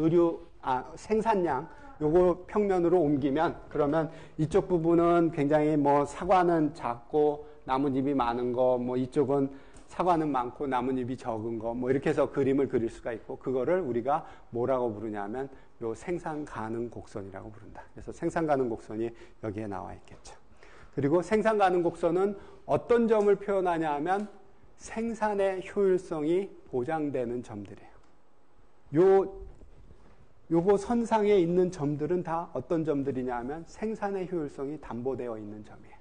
Speaker 1: 생산량, 요거 평면으로 옮기면, 그러면 이쪽 부분은 굉장히 사과는 작고 나뭇잎이 많은 거, 이쪽은 사과는 많고 나뭇잎이 적은 거, 이렇게 해서 그림을 그릴 수가 있고, 그거를 우리가 뭐라고 부르냐면 요 생산 가능 곡선이라고 부른다. 그래서 생산 가능 곡선이 여기에 나와 있겠죠. 그리고 생산 가능 곡선은 어떤 점을 표현하냐 하면 생산의 효율성이 보장되는 점들이에요. 요거 선상에 있는 점들은 다 어떤 점들이냐 하면 생산의 효율성이 담보되어 있는 점이에요.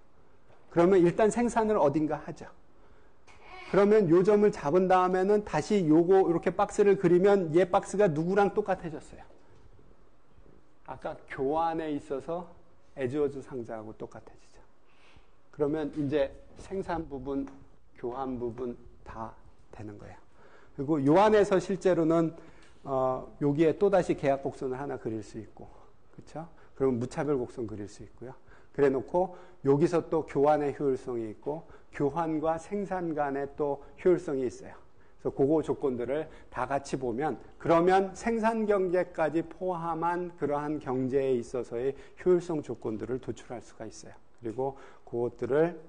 Speaker 1: 그러면 일단 생산을 어딘가 하죠. 그러면 요 점을 잡은 다음에는 다시 요거 이렇게 박스를 그리면 얘 박스가 누구랑 똑같아졌어요? 아까 교환에 있어서 에즈워즈 상자하고 똑같아지죠. 그러면 이제 생산 부분, 교환 부분 다 되는 거예요. 그리고 요 안에서 실제로는 여기에 또다시 계약 곡선을 하나 그릴 수 있고, 그렇죠? 그러면 무차별 곡선 그릴 수 있고요. 그래 놓고 여기서 또 교환의 효율성이 있고 교환과 생산 간의 또 효율성이 있어요. 그래서 그거 조건들을 다 같이 보면, 그러면 생산 경제까지 포함한 그러한 경제에 있어서의 효율성 조건들을 도출할 수가 있어요. 그리고 그것들을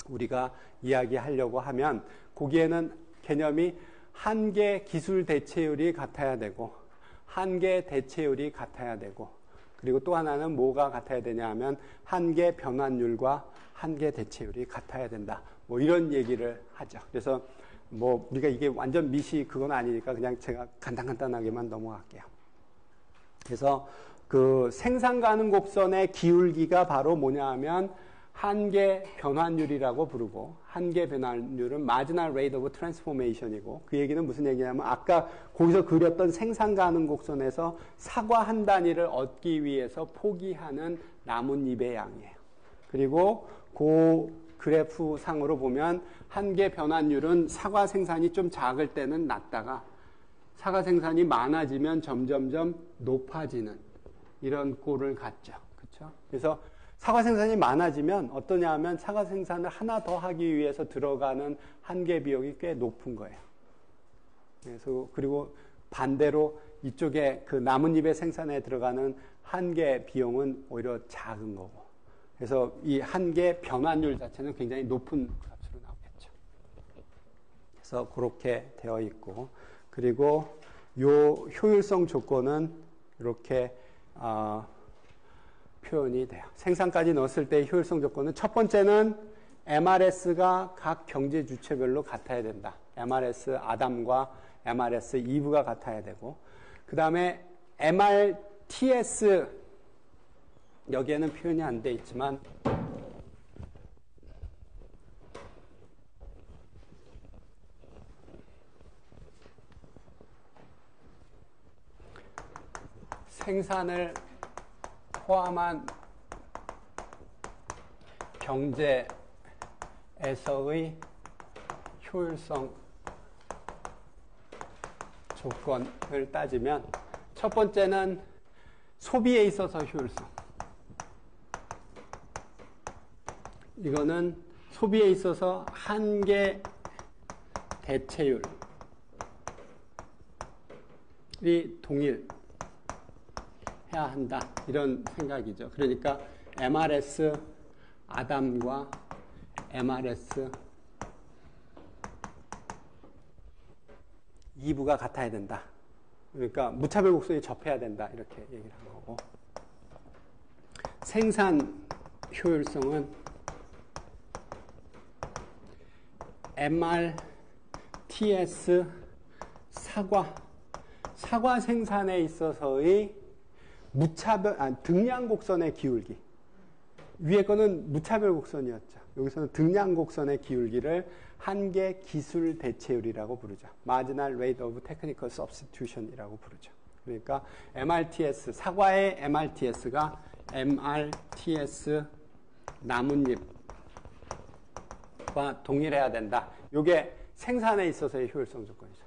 Speaker 1: 우리가 이야기하려고 하면 거기에는 개념이 한계 기술 대체율이 같아야 되고 한계 대체율이 같아야 되고, 그리고 또 하나는 뭐가 같아야 되냐 하면 한계 변환율과 한계 대체율이 같아야 된다. 이런 얘기를 하죠. 그래서 우리가 이게 완전 미시 그건 아니니까 그냥 제가 간단하게만 넘어갈게요. 그래서 그 생산 가능 곡선의 기울기가 바로 뭐냐 하면 한계 변환율이라고 부르고, 한계 변환율은 marginal rate of transformation이고, 그 얘기는 무슨 얘기냐면 아까 거기서 그렸던 생산 가능 곡선에서 사과 한 단위를 얻기 위해서 포기하는 나뭇잎의 양이에요. 그리고 그 그래프 상으로 보면 한계 변환율은 사과 생산이 좀 작을 때는 낮다가 사과 생산이 많아지면 점점점 높아지는 이런 꼴을 갖죠. 그렇죠? 그래서 사과 생산이 많아지면 어떠냐 하면 사과 생산을 하나 더 하기 위해서 들어가는 한계 비용이 꽤 높은 거예요. 그래서 그리고 반대로 이쪽에 그 나뭇잎의 생산에 들어가는 한계 비용은 오히려 작은 거고. 그래서 이 한계 변환율 자체는 굉장히 높은 값으로 나오겠죠. 그래서 그렇게 되어 있고, 그리고 요 효율성 조건은 이렇게 표현이 돼요. 생산까지 넣었을 때 효율성 조건은 첫 번째는 MRS가 각 경제 주체별로 같아야 된다. MRS 아담과 MRS 2부가 같아야 되고, 그 다음에 MRTS, 여기에는 표현이 안 돼 있지만, 생산을 포함한 경제에서의 효율성 조건을 따지면, 첫 번째는 소비에 있어서 효율성. 이거는 소비에 있어서 한계 대체율이 동일해야 한다, 이런 생각이죠. 그러니까 MRS 아담과 MRS 2부가 같아야 된다. 그러니까 무차별 곡선이 접해야 된다, 이렇게 얘기를 한 거고, 생산 효율성은 MRTS 사과 생산에 있어서의 등량 곡선의 기울기. 위에 거는 무차별 곡선이었죠. 여기서는 등량 곡선의 기울기를 한계 기술 대체율이라고 부르죠. Marginal Rate of Technical Substitution이라고 부르죠. 그러니까 MRTS, 사과의 MRTS가 MRTS 나뭇잎과 동일해야 된다. 이게 생산에 있어서의 효율성 조건이죠.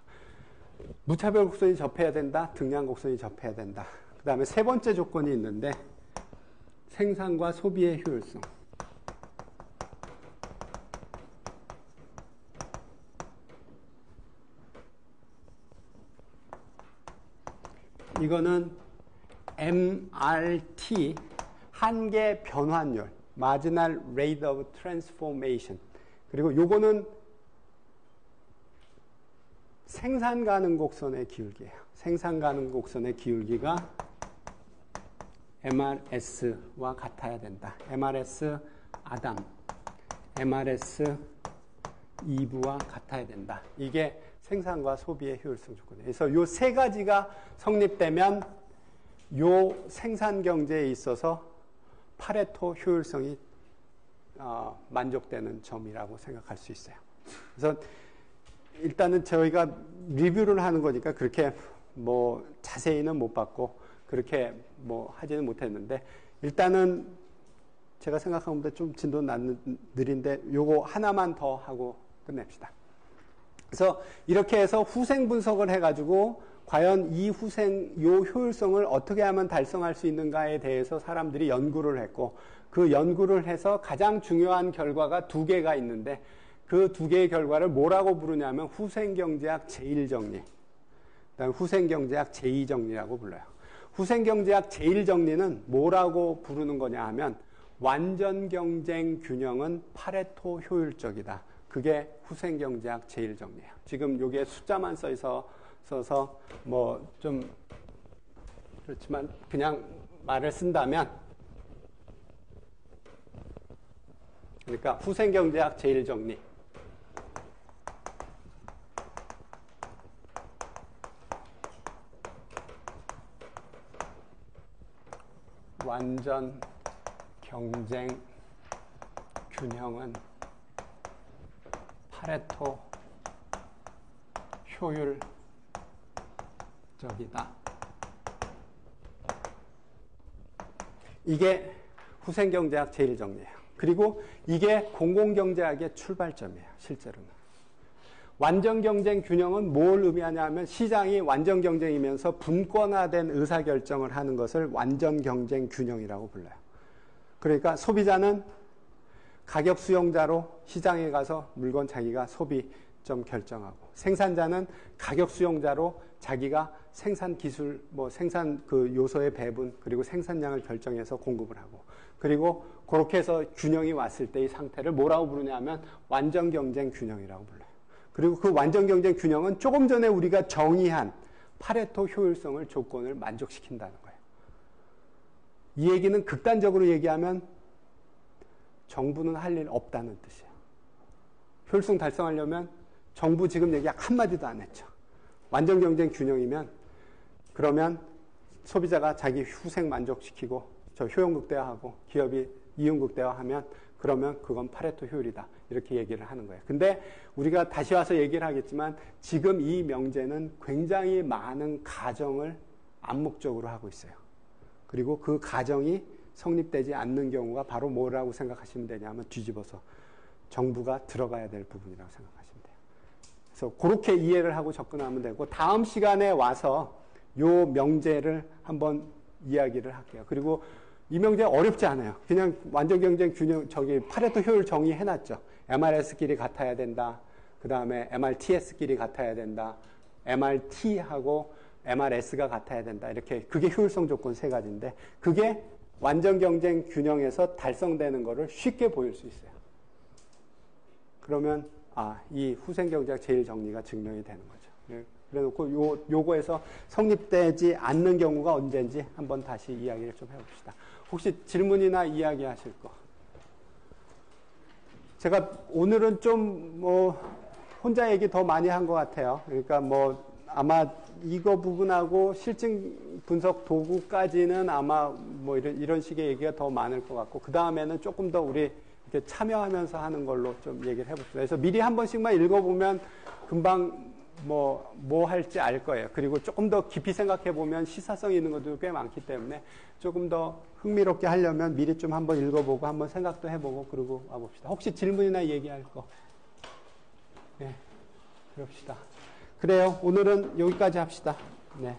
Speaker 1: 무차별 곡선이 접해야 된다. 등량 곡선이 접해야 된다. 그 다음에 세 번째 조건이 있는데, 생산과 소비의 효율성. 이거는 MRT, 한계 변환율, Marginal Rate of Transformation. 그리고 요거는 생산 가능 곡선의 기울기예요. 생산 가능 곡선의 기울기가 MRS와 같아야 된다. MRS 아담, MRS 2부와 같아야 된다. 이게 생산과 소비의 효율성 조건이에요. 그래서 요 세 가지가 성립되면 요 생산 경제에 있어서 파레토 효율성이 만족되는 점이라고 생각할 수 있어요. 그래서 일단은 저희가 리뷰를 하는 거니까 그렇게 뭐 자세히는 못 봤고 그렇게 뭐 하지는 못했는데, 일단은 제가 생각한 것보다 좀 진도는 느린데 요거 하나만 더 하고 끝냅시다. 그래서 이렇게 해서 후생 분석을 해가지고 과연 이 요 효율성을 어떻게 하면 달성할 수 있는가에 대해서 사람들이 연구를 했고, 그 연구를 해서 가장 중요한 결과가 두 개가 있는데, 그 두 개의 결과를 뭐라고 부르냐면 후생경제학 제1정리, 그다음에 후생경제학 제2정리라고 불러요. 후생경제학 제1정리는 뭐라고 부르는 거냐 하면, 완전 경쟁 균형은 파레토 효율적이다. 그게 후생경제학 제1정리예요. 지금 여기에 숫자만 써서 뭐 좀 그렇지만 그냥 말을 쓴다면, 그러니까 후생경제학 제1정리, 완전 경쟁 균형은 파레토 효율적이다. 이게 후생경제학 제1정리예요. 그리고 이게 공공경제학의 출발점이에요. 실제로는. 완전 경쟁 균형은 뭘 의미하냐 하면, 시장이 완전 경쟁이면서 분권화된 의사결정을 하는 것을 완전 경쟁 균형이라고 불러요. 그러니까 소비자는 가격 수용자로 시장에 가서 물건 자기가 소비점 결정하고, 생산자는 가격 수용자로 자기가 생산 기술, 생산 그 요소의 배분, 그리고 생산량을 결정해서 공급을 하고, 그리고 그렇게 해서 균형이 왔을 때의 상태를 뭐라고 부르냐 하면 완전 경쟁 균형이라고 불러요. 그리고 그 완전 경쟁 균형은 조금 전에 우리가 정의한 파레토 효율성을 조건을 만족시킨다는 거예요. 이 얘기는 극단적으로 얘기하면 정부는 할 일 없다는 뜻이에요. 효율성 달성하려면 정부 지금 얘기 한마디도 안 했죠. 완전 경쟁 균형이면 그러면 소비자가 자기 후생 만족시키고 저 효용 극대화하고 기업이 이윤 극대화하면 그러면 그건 파레토 효율이다. 이렇게 얘기를 하는 거예요. 근데 우리가 다시 와서 얘기를 하겠지만 지금 이 명제는 굉장히 많은 가정을 암묵적으로 하고 있어요. 그리고 그 가정이 성립되지 않는 경우가 바로 뭐라고 생각하시면 되냐면 뒤집어서 정부가 들어가야 될 부분이라고 생각하시면 돼요. 그래서 그렇게 이해를 하고 접근하면 되고 다음 시간에 와서 요 명제를 한번 이야기를 할게요. 그리고 이 명제 어렵지 않아요. 그냥 완전 경쟁 균형, 파레토 효율 정의해놨죠. MRS끼리 같아야 된다. 그 다음에 MRTS끼리 같아야 된다. MRT하고 MRS가 같아야 된다. 이렇게, 그게 효율성 조건 세 가지인데, 그게 완전 경쟁 균형에서 달성되는 거를 쉽게 보일 수 있어요. 그러면, 이 후생 경제학 제일 정리가 증명이 되는 거죠. 그래놓고 요거에서 성립되지 않는 경우가 언제인지 한번 다시 이야기를 좀 해봅시다. 혹시 질문이나 이야기 하실 거? 제가 오늘은 좀 혼자 얘기 더 많이 한 것 같아요. 그러니까 아마 이거 부분하고 실증 분석 도구까지는 아마 이런 식의 얘기가 더 많을 것 같고, 그 다음에는 조금 더 우리 이렇게 참여하면서 하는 걸로 좀 얘기를 해봅시다. 그래서 미리 한 번씩만 읽어보면 금방 뭐 할지 알 거예요. 그리고 조금 더 깊이 생각해 보면 시사성 있는 것도 꽤 많기 때문에 조금 더 흥미롭게 하려면 미리 좀 한번 읽어보고 한번 생각도 해보고 그러고 와봅시다. 혹시 질문이나 얘기할 거? 네, 그럽시다. 그래요. 오늘은 여기까지 합시다. 네.